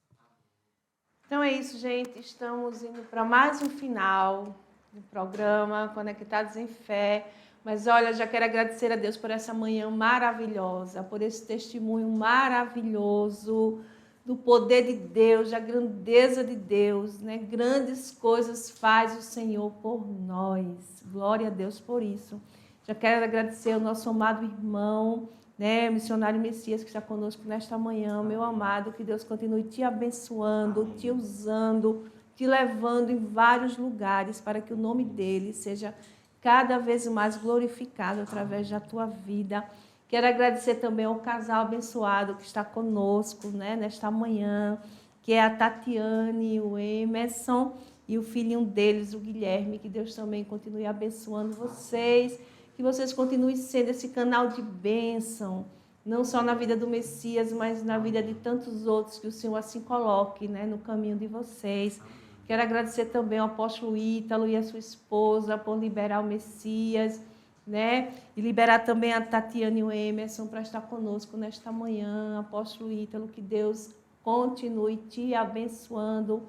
Então é isso, gente. Estamos indo para mais um final do programa Conectados em Fé. Mas, olha, já quero agradecer a Deus por essa manhã maravilhosa, por esse testemunho maravilhoso do poder de Deus, da grandeza de Deus, né? Grandes coisas faz o Senhor por nós. Glória a Deus por isso. Já quero agradecer ao nosso amado irmão, né? Missionário Messias que está conosco nesta manhã, meu amado, que Deus continue te abençoando, te usando, te levando em vários lugares para que o nome dele seja cada vez mais glorificado através da tua vida. Quero agradecer também ao casal abençoado que está conosco, né, nesta manhã, que é a Tatiane, o Emerson e o filhinho deles, o Guilherme, que Deus também continue abençoando vocês, que vocês continuem sendo esse canal de bênção, não só na vida do Messias, mas na vida de tantos outros, que o Senhor assim coloque, né, no caminho de vocês. Quero agradecer também ao apóstolo Ítalo e a sua esposa por liberar o Messias, né? E liberar também a Tatiane e o Emerson para estar conosco nesta manhã. Apóstolo Ítalo, que Deus continue te abençoando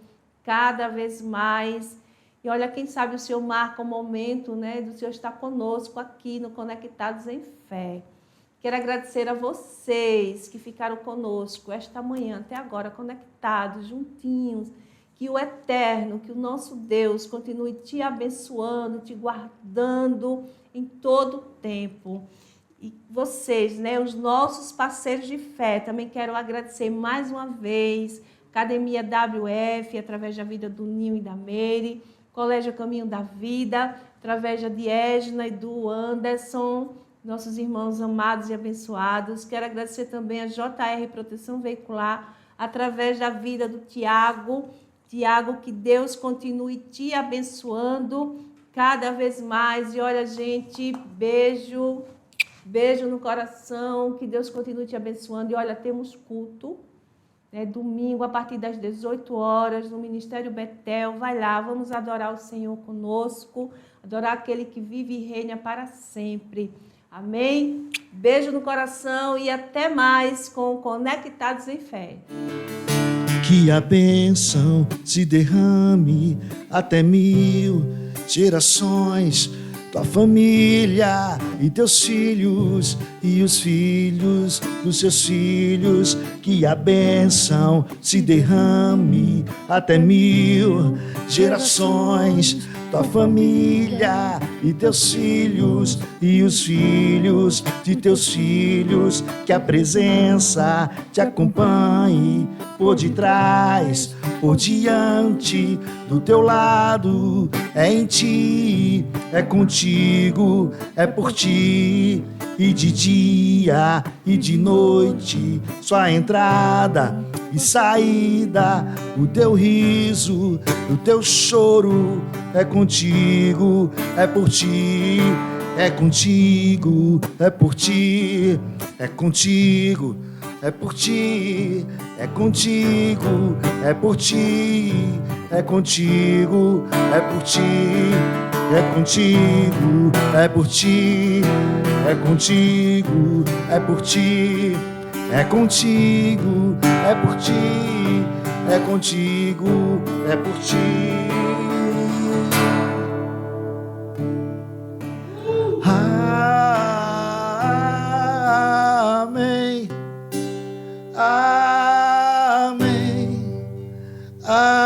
cada vez mais. E olha, quem sabe o Senhor marca o momento, né, do Senhor estar conosco aqui no Conectados em Fé. Quero agradecer a vocês que ficaram conosco esta manhã até agora, conectados, juntinhos. Que o Eterno, que o nosso Deus continue te abençoando, te guardando em todo o tempo. E vocês, né, os nossos parceiros de fé, também quero agradecer mais uma vez, Academia WF, através da vida do Ninho e da Meire, Colégio Caminho da Vida, através da Diegna e do Anderson, nossos irmãos amados e abençoados. Quero agradecer também a JR Proteção Veicular, através da vida do Tiago, que Deus continue te abençoando cada vez mais. E olha, gente, beijo no coração, que Deus continue te abençoando. E olha, temos culto, né, domingo a partir das 18 horas no Ministério Betel. Vai lá, vamos adorar o Senhor conosco, adorar aquele que vive e reina para sempre. Amém? Beijo no coração e até mais com Conectados em Fé. Que a bênção se derrame até 1000 gerações, tua família e teus filhos e os filhos dos seus filhos. Que a bênção se derrame até 1000 gerações, tua família e teus filhos e os filhos de teus filhos. Que a presença te acompanhe por detrás, por diante, do teu lado. É em ti, é contigo, é por ti. E de dia e de noite, sua entrada e saída, o teu riso, o teu choro. É contigo, é por ti, é contigo, é por ti, é contigo, é por ti, é contigo, é por ti, é contigo, é por ti, é contigo, é por ti, é contigo, é por ti, é contigo, é por ti, é contigo, é por ti. Amém. Amém. Amém.